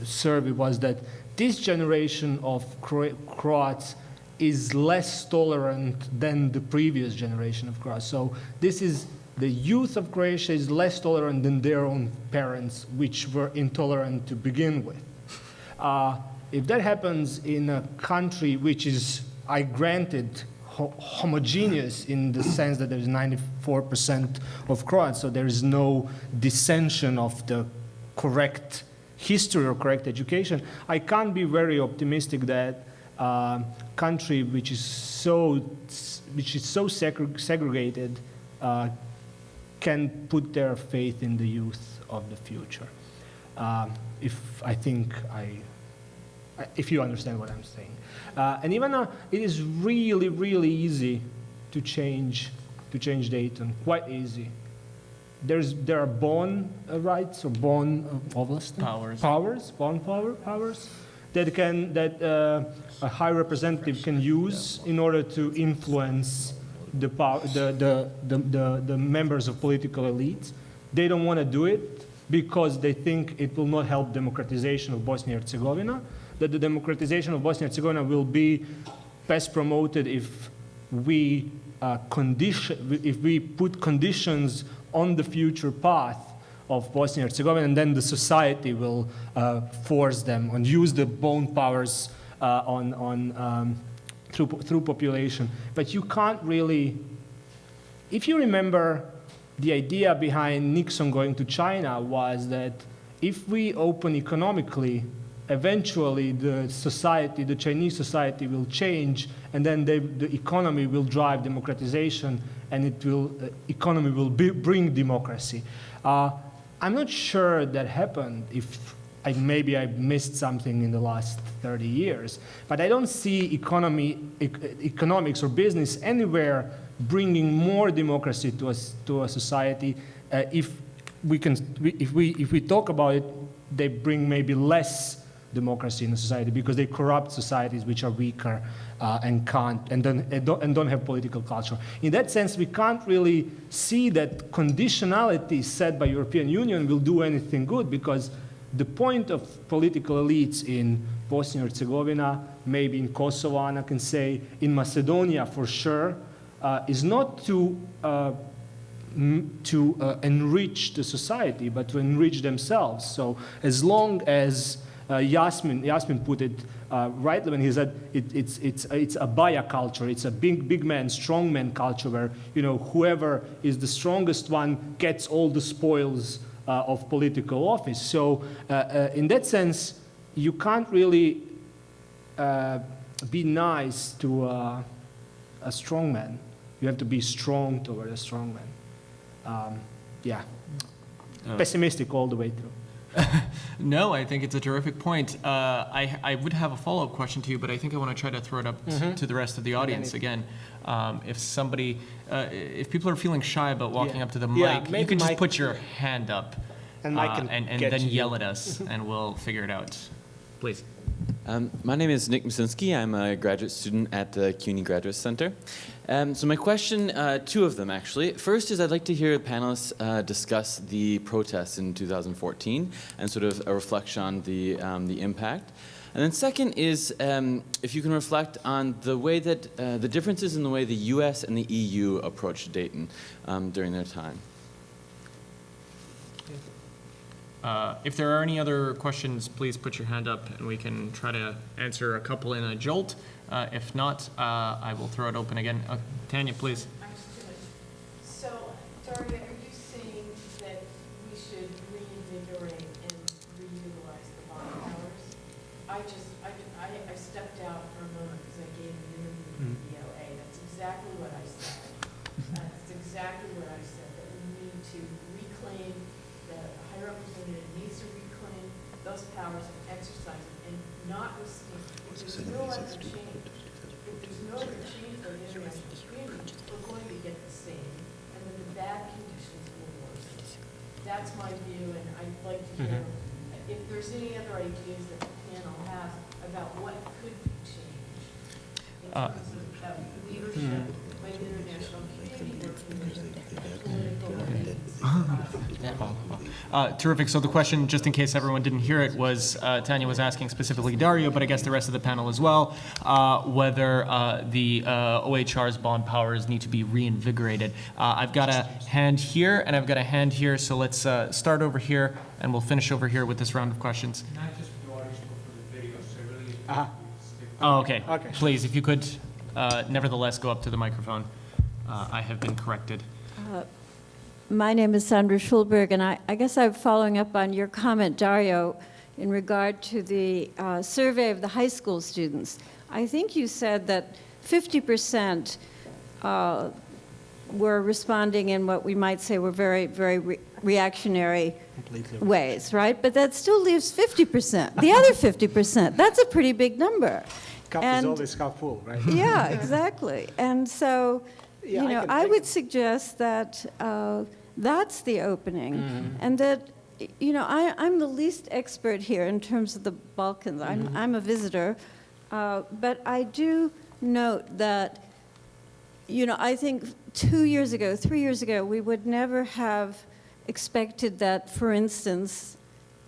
survey was that this generation of Croats is less tolerant than the previous generation of Croats. So this is the youth of Croatia is less tolerant than their own parents, which were intolerant to begin with. If that happens in a country which is, I granted, homogeneous in the sense that there's 94% of Croats, so there is no dissension of the correct history or correct education, I can't be very optimistic that a country which is so segregated can put their faith in the youth of the future. If you understand what I'm saying. And even it is really, really easy to change Dayton, quite easy. There are born rights or born powers that a high representative can use in order to influence the members of political elites. They don't want to do it because they think it will not help democratization of Bosnia and Herzegovina, that the democratization of Bosnia and Herzegovina will be best promoted if we put conditions on the future path of Bosnia and Herzegovina, and then the society will force them and use the bone powers through population. But you can't really, if you remember, the idea behind Nixon going to China was that if we open economically, eventually the Chinese society will change, and then the economy will drive democratization, and economy will bring democracy. I'm not sure that happened. Maybe I missed something in the last 30 years, but I don't see economics or business anywhere bringing more democracy to a society. If we talk about it, they bring maybe less democracy in a society because they corrupt societies which are weaker and don't have political culture. In that sense, we can't really see that conditionality set by European Union will do anything good, because the point of political elites in Bosnia and Herzegovina, maybe in Kosovo, I can say, in Macedonia for sure, is not to enrich the society, but to enrich themselves. So as long as Yasmin put it rightly when he said it's a Baja culture, it's a big man, strong man culture where whoever is the strongest one gets all the spoils of political office. So in that sense, you can't really be nice to a strong man. You have to be strong toward a strong man. Pessimistic all the way through. No, I think it's a terrific point. I would have a follow-up question to you, but I think I want to try to throw it up to the rest of the audience again. If people are feeling shy about walking up to the mic, you can just put your hand up and then yell at us, and we'll figure it out. Please. My name is Nick Musinski. I'm a graduate student at the CUNY Graduate Center. So my question, two of them actually. First is I'd like to hear the panelists discuss the protests in 2014 and sort of a reflection on the impact. And then second is if you can reflect on the way that the differences in the way the US and the EU approached Dayton during their time. If there are any other questions, please put your hand up and we can try to answer a couple in a jolt. If not, I will throw it open again. Tanya, please. So, Daria, are you saying that we should reinvigorate and reutilize the bond powers? I stepped out for a moment because I gave an interview with the VOA. That's exactly what I said. That's exactly what I said. to reclaim, the High Representative needs to reclaim those powers and exercise them, and notwithstanding, if there's no other change, for the international community, we're going to get the same, and then the bad conditions will worsen. That's my view, and I'd like to hear if there's any other ideas that the panel has about what could be changed in terms of leadership by the international community working with political. Terrific. So the question, just in case everyone didn't hear it, was Tanya was asking specifically Dario, but I guess the rest of the panel as well, whether the OHR's bond powers need to be reinvigorated. I've got a hand here, and I've got a hand here, so let's start over here, and we'll finish over here with this round of questions. Not just for the audience, but for the video, so really. Oh, okay. Okay. Please, if you could nevertheless go up to the microphone. I have been corrected. My name is Sandra Schulberg, and I guess I'm following up on your comment, Dario, in regard to the survey of the high school students. I think you said that 50% were responding in what we might say were very, very reactionary ways, right? But that still leaves 50%. The other 50%, that's a pretty big number. Cup is always half full, right? Yeah, exactly. And so, Yeah, you know, I would suggest that that's the opening, and that, you know, I'm the least expert here in terms of the Balkans. I'm a visitor, but I do note that, you know, I think 2 years ago, 3 years ago, we would never have expected that, for instance,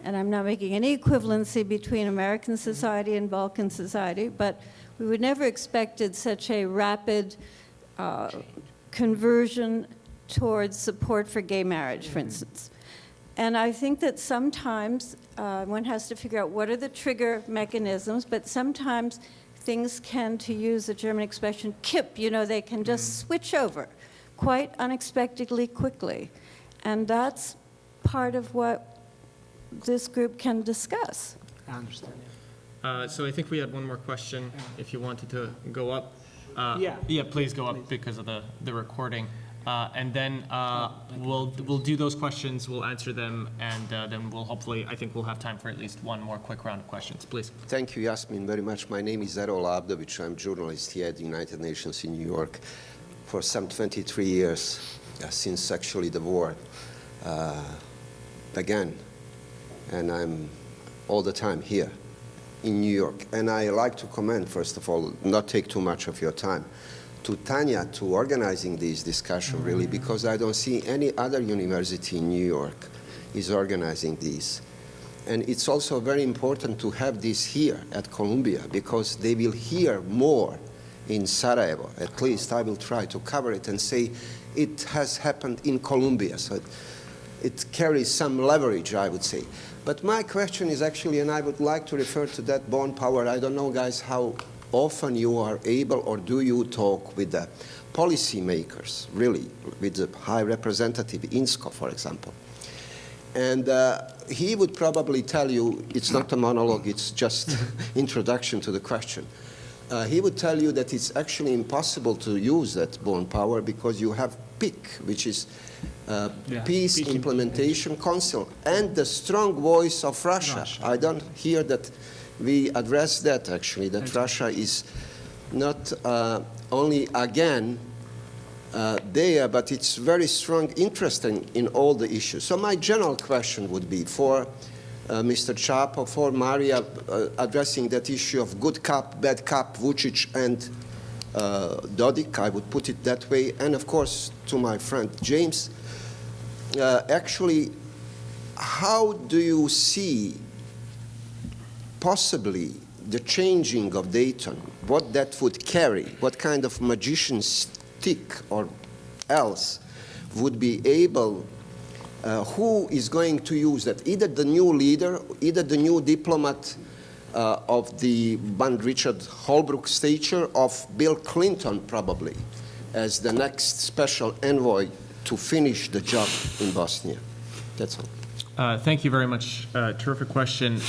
and I'm not making any equivalency between American society and Balkan society, but we would never expected such a rapid conversion towards support for gay marriage, for instance. And I think that sometimes one has to figure out what are the trigger mechanisms, but sometimes things can, to use a German expression, kipp, you know, they can just switch over quite unexpectedly quickly. And that's part of what this group can discuss. I understand. So I think we had one more question, if you wanted to go up. Yeah, please go up because of the recording. And then we'll do those questions, we'll answer them, and then we'll hopefully, I think we'll have time for at least one more quick round of questions. Please. Thank you, Yasmin, very much. My name is Erol Abdovic. I'm a journalist here at the United Nations in New York for some 23 years, since actually the war began. And I'm all the time here in New York. And I like to commend, first of all, not take too much of your time, to Tanya to organizing this discussion, really, because I don't see any other university in New York is organizing these. And it's also very important to have this here at Columbia, because they will hear more in Sarajevo. At least I will try to cover it and say it has happened in Columbia. So it carries some leverage, I would say. But my question is actually, and I would like to refer to that bond power. I don't know, guys, how often you are able, or do you talk with the policymakers, really, with the High Representative Insko, for example. And he would probably tell you, it's not a monologue, it's just introduction to the question. He would tell you that it's actually impossible to use that bond power because you have PIC, which is Peace Implementation Council, and the strong voice of Russia. I don't hear that we address that, actually, that Russia is not only again there, but it's very strong interest in all the issues. So my general question would be for Mr. Chapo, for Maria, addressing that issue of good cop, bad cop, Vucic and Dodik, I would put it that way, and of course to my friend James. Actually, how do you see possibly the changing of Dayton, what that would carry, what kind of magician's stick or else would be able, who is going to use that? Either the new leader, either the new diplomat of the Band Richard Holbrooke stature, of Bill Clinton probably, as the next special envoy to finish the job in Bosnia. That's all. Thank you very much. Terrific question.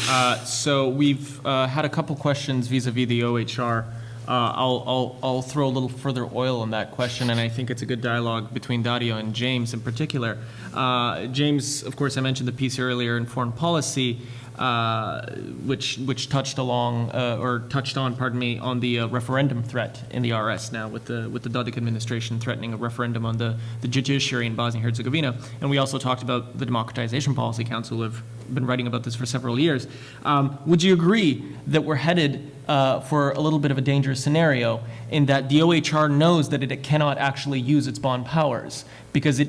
So we've had a couple questions vis-a-vis the OHR I'll throw a little further oil on that question, and I think it's a good dialogue between Dario and James in particular. James, of course, I mentioned the piece earlier in foreign policy, which touched on, on the referendum threat in the RS now with the Dodik administration threatening a referendum on the judiciary in Bosnia and Herzegovina. And we also talked about the Democratization Policy Council, who have been writing about this for several years. Would you agree that we're headed for a little bit of a dangerous scenario in that the OHR knows that it cannot actually use its bond powers because it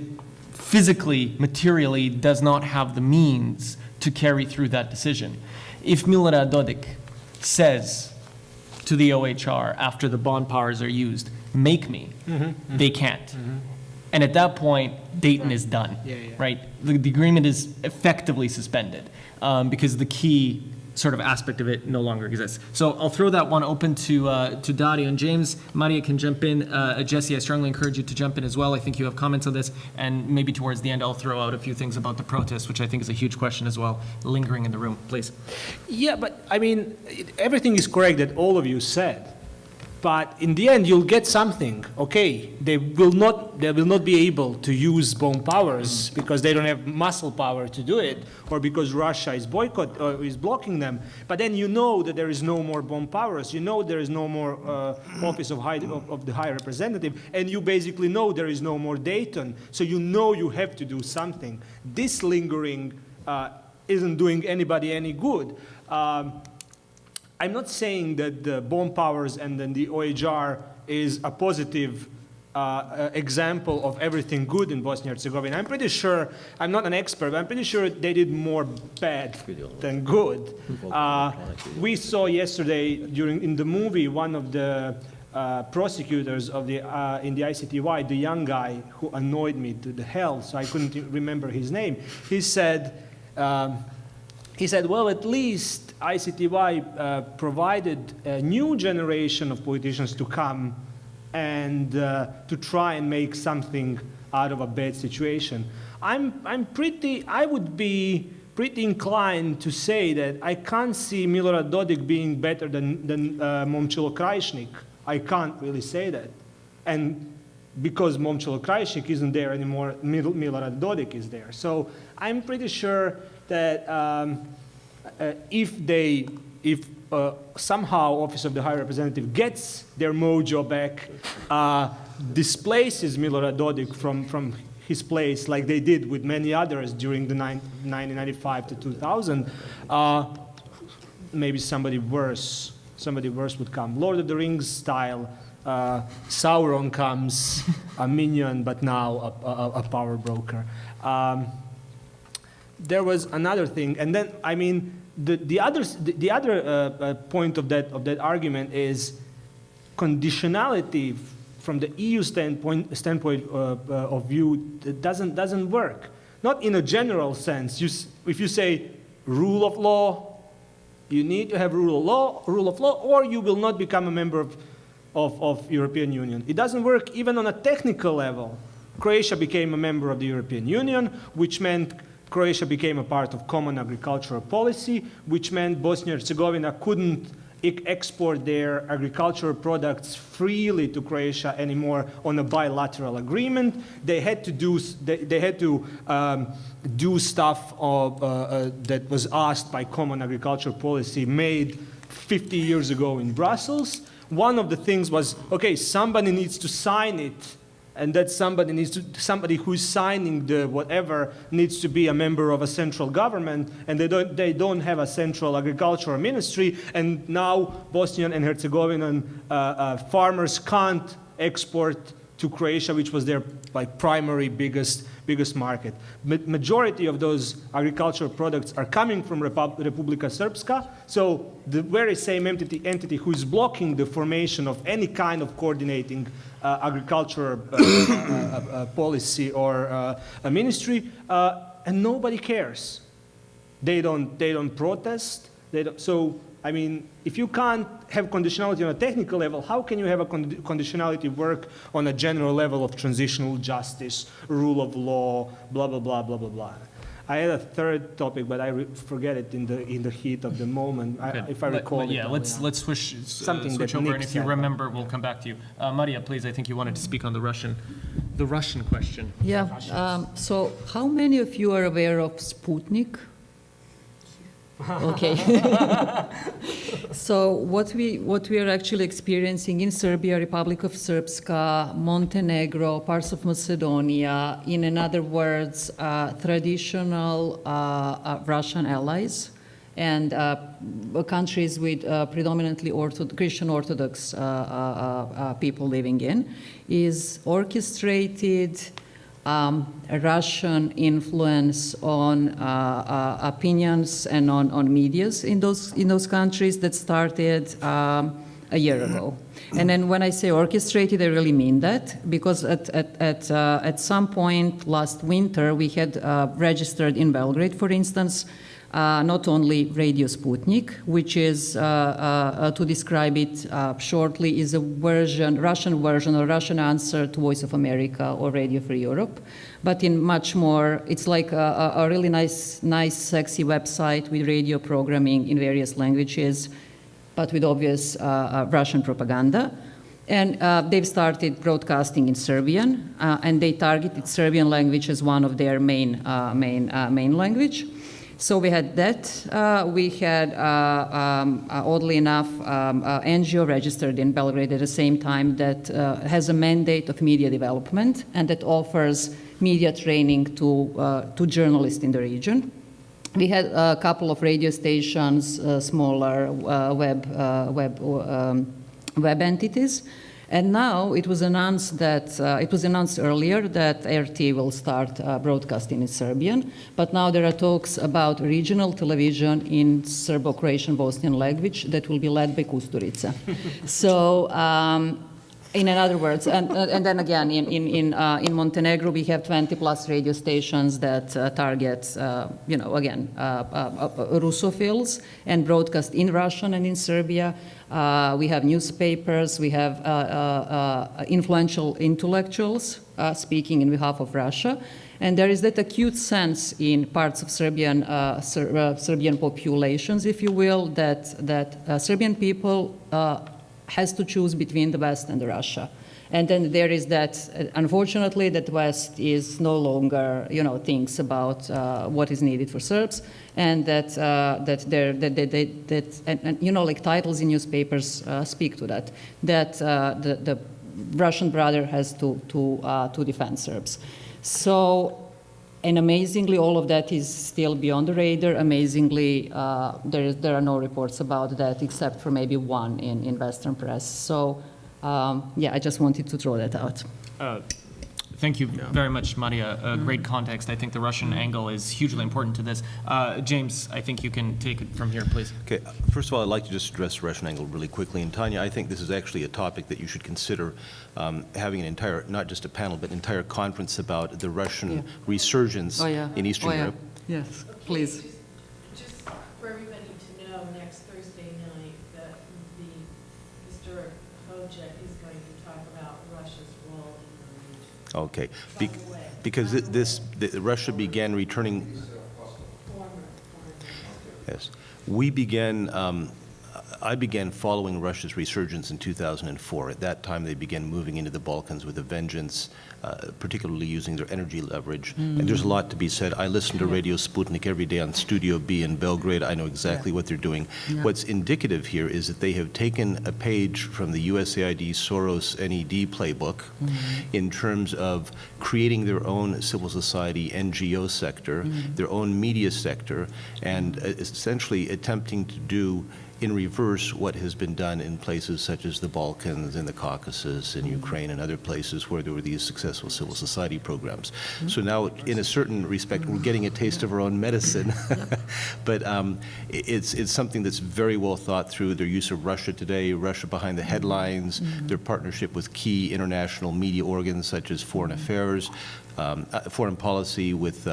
physically, materially does not have the means to carry through that decision? If Milorad Dodik says to the OHR after the bond powers are used, make me, they can't. And at that point, Dayton is done, right? The agreement is effectively suspended because the key sort of aspect of it no longer exists. So I'll throw that one open to Dario and James. Maria can jump in. Jesse, I strongly encourage you to jump in as well. I think you have comments on this. And maybe towards the end, I'll throw out a few things about the protest, which I think is a huge question as well, lingering in the room. Please. Yeah, but I mean, everything is correct that all of you said. But in the end, you'll get something. Okay, they will not be able to use bomb powers because they don't have muscle power to do it, or because Russia is is blocking them. But then you know that there is no more bomb powers. You know there is no more office of the High Representative, and you basically know there is no more Dayton. So you know you have to do something. This lingering isn't doing anybody any good. I'm not saying that the bomb powers and then the OHR is a positive example of everything good in Bosnia and Herzegovina. I'm pretty sure, I'm not an expert, but I'm pretty sure they did more bad than good. We saw yesterday in the movie one of the prosecutors of in the ICTY, the young guy who annoyed me to the hell, so I couldn't remember his name. He said, well, at least ICTY provided a new generation of politicians to come and to try and make something out of a bad situation. I would be pretty inclined to say that I can't see Milorad Dodik being better than Momčilo Krajišnik. I can't really say that. And because Momčilo Krajišnik isn't there anymore, Milorad Dodik is there. So I'm pretty sure that if somehow Office of the High Representative gets their mojo back, displaces Milorad Dodik from his place like they did with many others during the 1995 to 2000, maybe somebody worse would come. Lord of the Rings style, Sauron comes, a minion, but now a power broker. There was another thing, and then I mean the other point of that argument is conditionality from the EU standpoint of view. That doesn't work. Not in a general sense. If you say rule of law, you need to have rule of law, or you will not become a member of European Union. It doesn't work even on a technical level. Croatia became a member of the European Union, which meant Croatia became a part of common agricultural policy, which meant Bosnia and Herzegovina couldn't export their agricultural products freely to Croatia anymore on a bilateral agreement. They had to do stuff that was asked by common agricultural policy made 50 years ago in Brussels. One of the things was, okay, somebody needs to sign it. And that somebody who's signing the whatever needs to be a member of a central government, and they don't have a central agricultural ministry, and now Bosnian and Herzegovinian farmers can't export to Croatia, which was their primary biggest market. Majority of those agricultural products are coming from Republika Srpska, so the very same entity who is blocking the formation of any kind of coordinating agriculture policy or a ministry, and nobody cares. They don't protest. So I mean, if you can't have conditionality on a technical level, how can you have a conditionality work on a general level of transitional justice, rule of law, blah blah blah blah blah blah? I had a third topic, but I forget it in the heat of the moment. If I recall it. Yeah, let's switch that over, and Nick if you said. remember, we'll come back to you. Maria, please, I think you wanted to speak on the Russian question. Yeah, so how many of you are aware of Sputnik? Okay. So what we are actually experiencing in Serbia, Republic of Srpska, Montenegro, parts of Macedonia, in other words, traditional Russian allies and countries with predominantly Christian Orthodox people living in, is orchestrated Russian influence on opinions and on medias in those countries that started a year ago. And then when I say orchestrated, I really mean that, because at some point last winter we had registered in Belgrade, for instance, not only Radio Sputnik, which is, to describe it shortly, is a Russian version or Russian answer to Voice of America or Radio Free Europe, but in much more, it's like a really nice, sexy website with radio programming in various languages, but with obvious Russian propaganda. And they've started broadcasting in Serbian, and they targeted Serbian language as one of their main language. So we had that. We had, oddly enough, NGO registered in Belgrade at the same time that has a mandate of media development and that offers media training to journalists in the region. We had a couple of radio stations, smaller web entities. And now it was announced that earlier that RT will start broadcasting in Serbian, but now there are talks about regional television in Serbo-Croatian Bosnian language that will be led by Kusturica. So, in other words, and then again in Montenegro we have 20 plus radio stations that target, again, Russophiles and broadcast in Russian and in Serbia. We have newspapers, we have influential intellectuals speaking in behalf of Russia. And there is that acute sense in parts of Serbian populations, if you will, that Serbian people has to choose between the West and Russia. And then there is that, unfortunately, that West is no longer, thinks about what is needed for Serbs, and that like titles in newspapers speak to that. That the Russian brother has to defend Serbs. So, and amazingly, all of that is still beyond the radar. Amazingly, there are no reports about that, except for maybe one in Western press. So. I just wanted to throw that out. Thank you very much, Maria. Great context. I think the Russian angle is hugely important to this. James, I think you can take it from here, please. Okay. First of all, I'd like to just address the Russian angle really quickly. And Tanya, I think this is actually a topic that you should consider having an entire, not just a panel, but an entire conference about the Russian resurgence in Eastern Europe. Yes, please. Just for everybody to know, next Thursday night, that the historic project is going to talk about Russia's role in the region. Okay, because Russia began returning. Yes, we began. I began following Russia's resurgence in 2004. At that time, they began moving into the Balkans with a vengeance, particularly using their energy leverage. And there's a lot to be said. I listen to Radio Sputnik every day on Studio B in Belgrade. I know exactly what they're doing. What's indicative here is that they have taken a page from the USAID Soros NED playbook in terms of creating their own civil society NGO sector, their own media sector, and essentially attempting to do in reverse what has been done in places such as the Balkans and the Caucasus and Ukraine and other places where there were these successful civil society programs. So now, in a certain respect, we're getting a taste of our own medicine. But it's something that's very well thought through. Their use of Russia today, Russia behind the headlines, their partnership with key international media organs such as Foreign Affairs, foreign policy with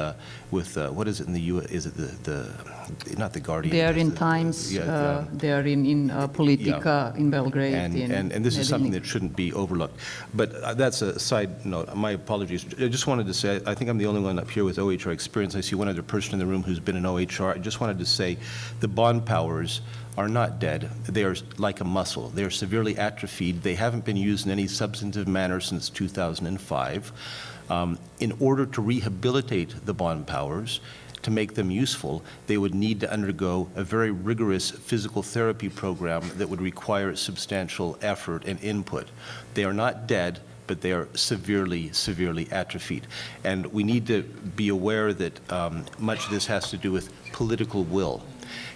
what is it in the U.S.? Is it not the Guardian? They are in Times, they are in Politica, in Belgrade. And this is something that shouldn't be overlooked. But that's a side note. My apologies. I just wanted to say, I think I'm the only one up here with OHR experience. I see one other person in the room who's been in OHR. I just wanted to say the bond powers are not dead. They are like a muscle. They are severely atrophied. They haven't been used in any substantive manner since 2005. In order to rehabilitate the bond powers, to make them useful, they would need to undergo a very rigorous physical therapy program that would require substantial effort and input. They are not dead, but they are severely, severely atrophied. And we need to be aware that much of this has to do with political will.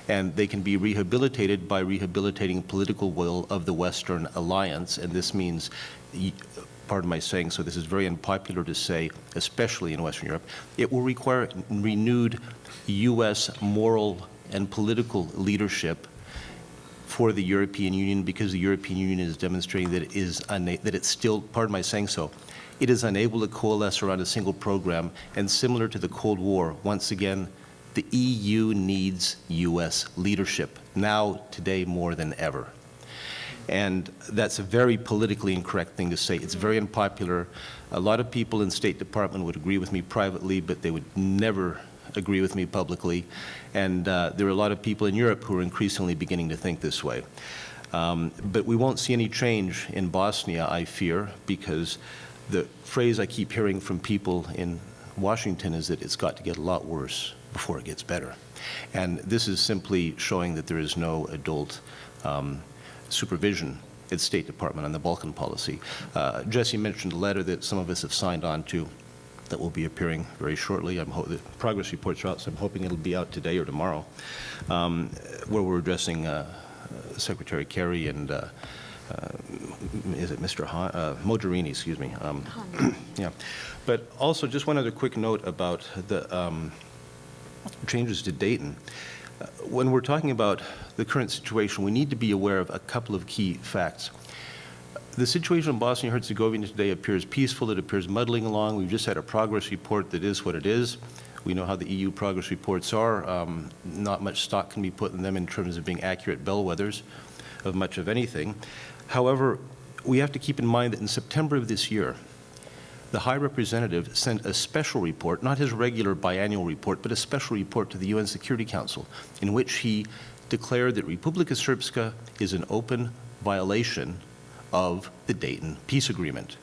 And they can be rehabilitated by rehabilitating political will of the Western alliance, and this means, pardon my saying so, this is very unpopular to say, especially in Western Europe, it will require renewed U.S. moral and political leadership for the European Union, because the European Union is demonstrating that that it's still, pardon my saying so, it is unable to coalesce around a single program, and similar to the Cold War, once again, the EU needs U.S. leadership, now, today, more than ever. And that's a very politically incorrect thing to say. It's very unpopular. A lot of people in State Department would agree with me privately, but they would never agree with me publicly. And there are a lot of people in Europe who are increasingly beginning to think this way. But we won't see any change in Bosnia, I fear, because the phrase I keep hearing from people in Washington is that it's got to get a lot worse before it gets better. And this is simply showing that there is no adult supervision at State Department on the Balkan policy. Jesse mentioned a letter that some of us have signed on to that will be appearing very shortly. The progress reports are out, so I'm hoping it'll be out today or tomorrow, where we're addressing Secretary Kerry and is it Mr. Mogherini, excuse me. Yeah. But also, just one other quick note about the changes to Dayton. When we're talking about the current situation, we need to be aware of a couple of key facts. The situation in Bosnia and Herzegovina today appears peaceful. It appears muddling along. We've just had a progress report that is what it is. We know how the EU progress reports are. Not much stock can be put in them in terms of being accurate bellwethers of much of anything. However, we have to keep in mind that in September of this year, the High Representative sent a special report, not his regular biannual report, but a special report to the UN Security Council, in which he declared that Republika Srpska is an open violation of the Dayton Peace Agreement.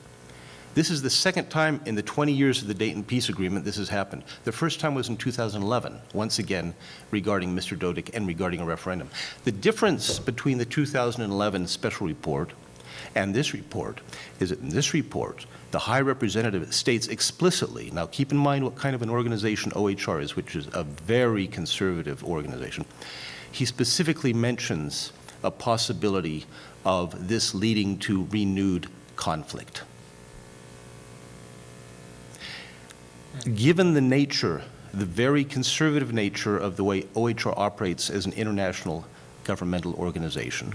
This is the second time in the 20 years of the Dayton Peace Agreement this has happened. The first time was in 2011, once again regarding Mr. Dodik and regarding a referendum. The difference between the 2011 special report and this report is that in this report, the High Representative states explicitly, now keep in mind what kind of an organization OHR is, which is a very conservative organization. He specifically mentions a possibility of this leading to renewed conflict. Given the nature, the very conservative nature of the way OHR operates as an international governmental organization,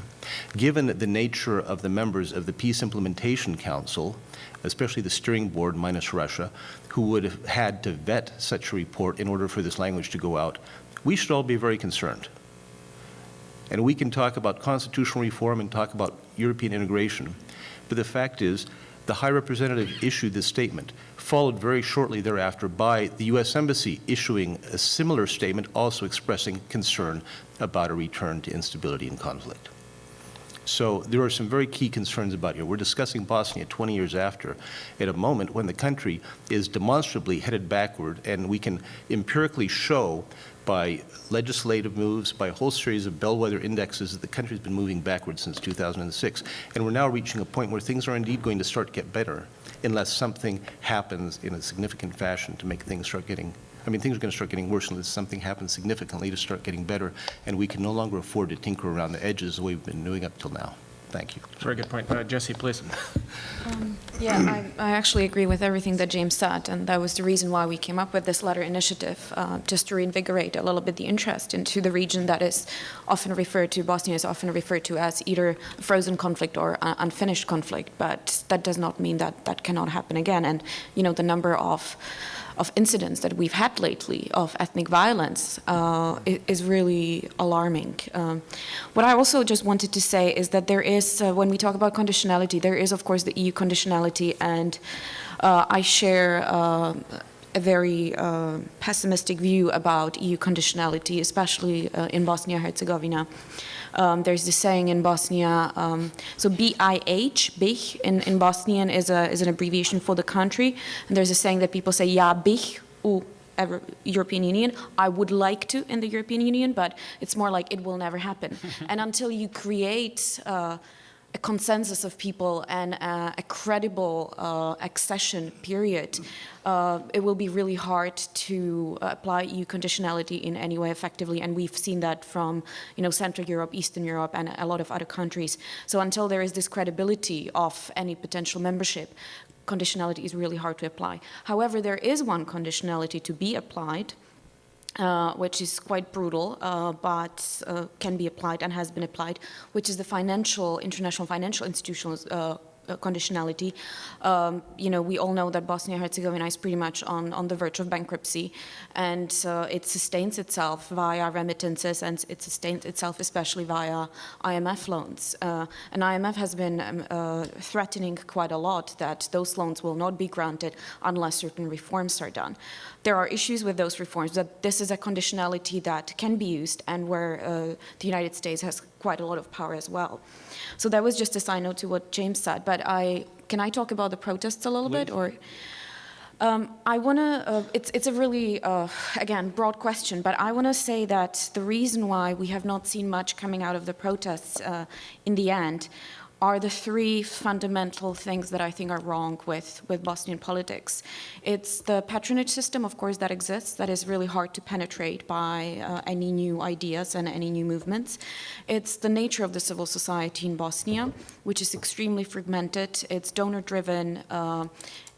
given the nature of the members of the Peace Implementation Council, especially the steering board minus Russia, who would have had to vet such a report in order for this language to go out, we should all be very concerned. And we can talk about constitutional reform and talk about European integration, but the fact is, the High Representative issued this statement, followed very shortly thereafter by the U.S. Embassy issuing a similar statement, also expressing concern about a return to instability and conflict. So there are some very key concerns about here. We're discussing Bosnia 20 years after, at a moment when the country is demonstrably headed backward, and we can empirically show by legislative moves, by a whole series of bellwether indexes, that the country's been moving backwards since 2006. And we're now reaching a point where things are indeed going to start to get better unless something happens in a significant fashion to make things start getting, things are going to start getting worse unless something happens significantly to start getting better, and we can no longer afford to tinker around the edges the way we've been doing up till now. Thank you. Very good point. Jesse, please. Yeah, I actually agree with everything that James said, and that was the reason why we came up with this letter initiative, just to reinvigorate a little bit the interest into the region that is often referred to, Bosnia is often referred to as either a frozen conflict or unfinished conflict, but that does not mean that that cannot happen again. And, you know, the number of incidents that we've had lately of ethnic violence is really alarming. What I also just wanted to say is that there is, when we talk about conditionality, there is of course the EU conditionality, and I share a very pessimistic view about EU conditionality, especially in Bosnia-Herzegovina. There's this saying in Bosnia, so BIH, BIH in Bosnian is an abbreviation for the country, and there's a saying that people say, ja bih u European Union, I would like to in the European Union, but it's more like it will never happen. And until you create a consensus of people and a credible accession period, it will be really hard to apply EU conditionality in any way effectively, and we've seen that from, you know, Central Europe, Eastern Europe, and a lot of other countries. So until there is this credibility of any potential membership, conditionality is really hard to apply. However, there is one conditionality to be applied, which is quite brutal, but can be applied and has been applied, which is the international financial institutions conditionality. You know, we all know that Bosnia-Herzegovina is pretty much on the verge of bankruptcy, and it sustains itself via remittances, and it sustains itself especially via IMF loans. And IMF has been threatening quite a lot that those loans will not be granted unless certain reforms are done. There are issues with those reforms, but this is a conditionality that can be used, and where the United States has quite a lot of power as well. So that was just a side note to what James said, but can I talk about the protests a little bit, or? I want to, it's a really, again, broad question, but I want to say that the reason why we have not seen much coming out of the protests in the end are the three fundamental things that I think are wrong with Bosnian politics. It's the patronage system, of course, that exists, that is really hard to penetrate by any new ideas and any new movements. It's the nature of the civil society in Bosnia, which is extremely fragmented. It's donor-driven.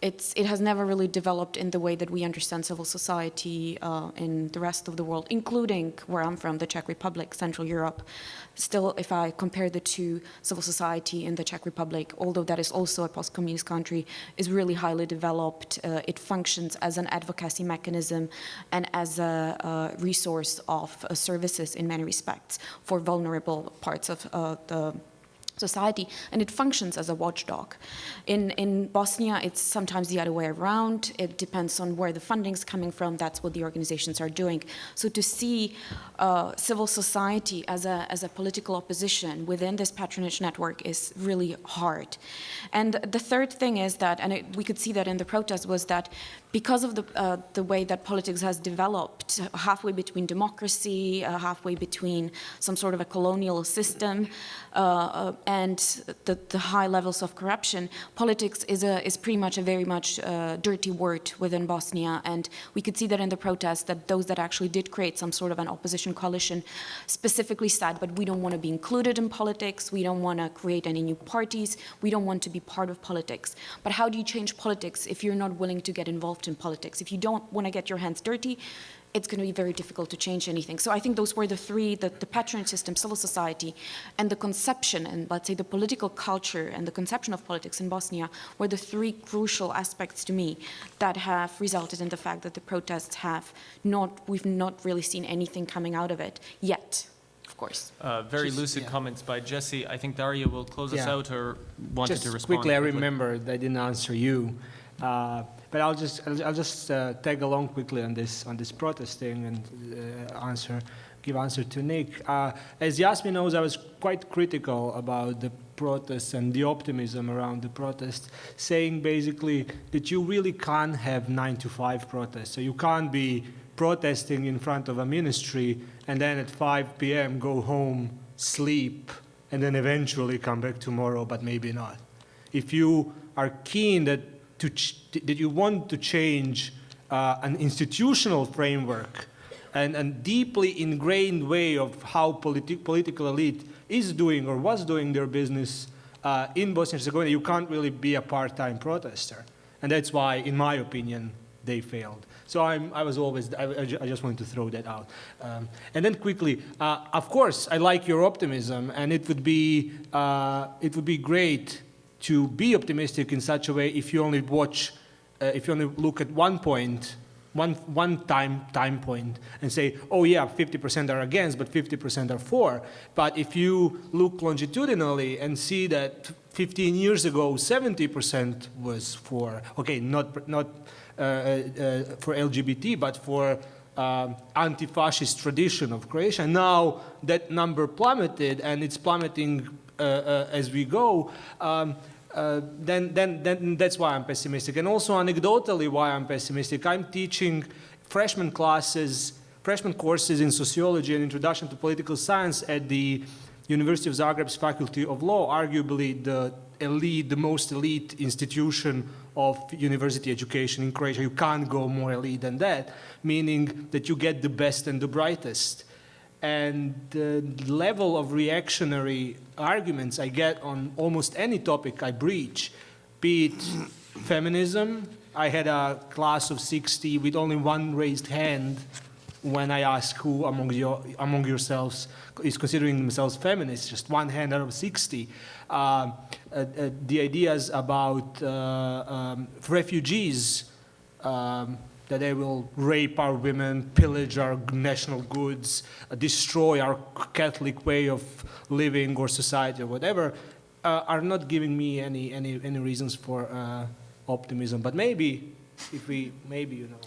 It has never really developed in the way that we understand civil society in the rest of the world, including where I'm from, the Czech Republic, Central Europe. Still, if I compare the two, civil society in the Czech Republic, although that is also a post-communist country, is really highly developed. It functions as an advocacy mechanism and as a resource of services in many respects for vulnerable parts of the society, and it functions as a watchdog. In Bosnia, it's sometimes the other way around. It depends on where the funding's coming from. That's what the organizations are doing. So to see civil society as a political opposition within this patronage network is really hard. And the third thing is that, and we could see that in the protest, was that because of the way that politics has developed, halfway between democracy, halfway between some sort of a colonial system, and the high levels of corruption, politics is pretty much a very much dirty word within Bosnia, and we could see that in the protests, that those that actually did create some sort of an opposition coalition specifically said, but we don't want to be included in politics, we don't want to create any new parties, we don't want to be part of politics. But how do you change politics if you're not willing to get involved in politics? If you don't want to get your hands dirty, it's going to be very difficult to change anything. So I think those were the three, the patronage system, civil society, and the conception, and let's say the political culture and the conception of politics in Bosnia were the three crucial aspects to me that have resulted in the fact that the protests we've not really seen anything coming out of it yet, of course. Very lucid comments by Jesse. I think Daria will close us out, or wanted to respond. Just quickly, I remembered I didn't answer you. But I'll just tag along quickly on this protesting and give answer to Nick. As Yasmin knows, I was quite critical about the protests and the optimism around the protests, saying basically that you really can't have 9-to-5 protests. So you can't be protesting in front of a ministry and then at 5 p.m. go home, sleep, and then eventually come back tomorrow, but maybe not. If you are keen that you want to change an institutional framework and deeply ingrained way of how political elite is doing or was doing their business in Bosnia and Herzegovina, you can't really be a part-time protester. And that's why, in my opinion, they failed. So I just wanted to throw that out. And then quickly, of course, I like your optimism, and it would be great to be optimistic in such a way if you only watch, if you only look at one time point and say, oh yeah, 50% are against, but 50% are for. But if you look longitudinally and see that 15 years ago, 70% was for, okay, not for LGBT, but for anti-fascist tradition of Croatia. Now that number plummeted, and it's plummeting as we go. Then that's why I'm pessimistic. And also anecdotally why I'm pessimistic, I'm teaching freshman courses in sociology and introduction to political science at the University of Zagreb's Faculty of Law, arguably the most elite institution of university education in Croatia. You can't go more elite than that, meaning that you get the best and the brightest. And the level of reactionary arguments I get on almost any topic I breach, be it feminism. I had a class of 60 with only one raised hand when I asked who among yourselves is considering themselves feminists, just one hand out of 60. The ideas about refugees, that they will rape our women, pillage our national goods, destroy our Catholic way of living or society or whatever, are not giving me any reasons for optimism. But maybe, you know.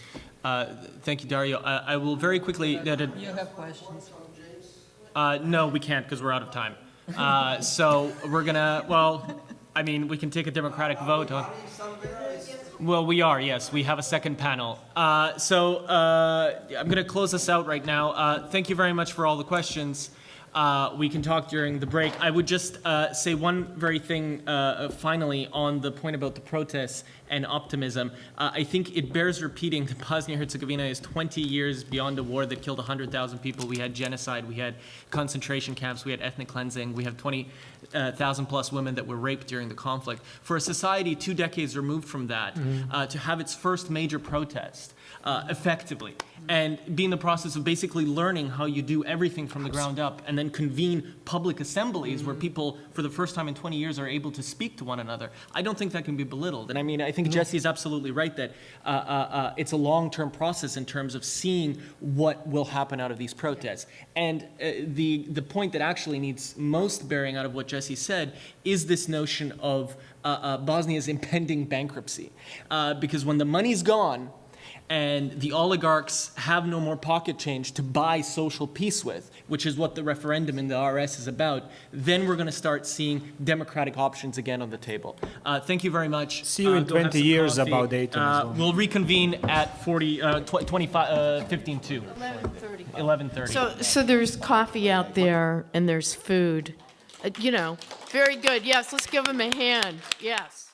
Thank you, Dario. I will very quickly... You have questions? No, we can't because we're out of time. So we're gonna, well, I mean, we can take a democratic vote on... Well, we are, yes. We have a second panel. I'm going to close this out right now. Thank you very much for all the questions. We can talk during the break. I would just say one very thing finally on the point about the protests and optimism. I think it bears repeating that Bosnia-Herzegovina is 20 years beyond a war that killed 100,000 people. We had genocide, we had concentration camps, we had ethnic cleansing, we have 20,000 plus women that were raped during the conflict. For a society 2 decades removed from that, to have its first major protest effectively, and be in the process of basically learning how you do everything from the ground up, and then convene public assemblies where people, for the first time in 20 years, are able to speak to one another. I don't think that can be belittled. And I mean, I think Jesse is absolutely right that it's a long-term process in terms of seeing what will happen out of these protests. And the point that actually needs most bearing out of what Jesse said is this notion of Bosnia's impending bankruptcy. Because when the money's gone, and the oligarchs have no more pocket change to buy social peace with, which is what the referendum in the RS is about, then we're going to start seeing democratic options again on the table. Thank you very much. See you in 20 years about Dayton as well. We'll reconvene at 15:2. 11:30. So there's coffee out there and there's food. You know, very good. Yes, let's give them a hand. Yes.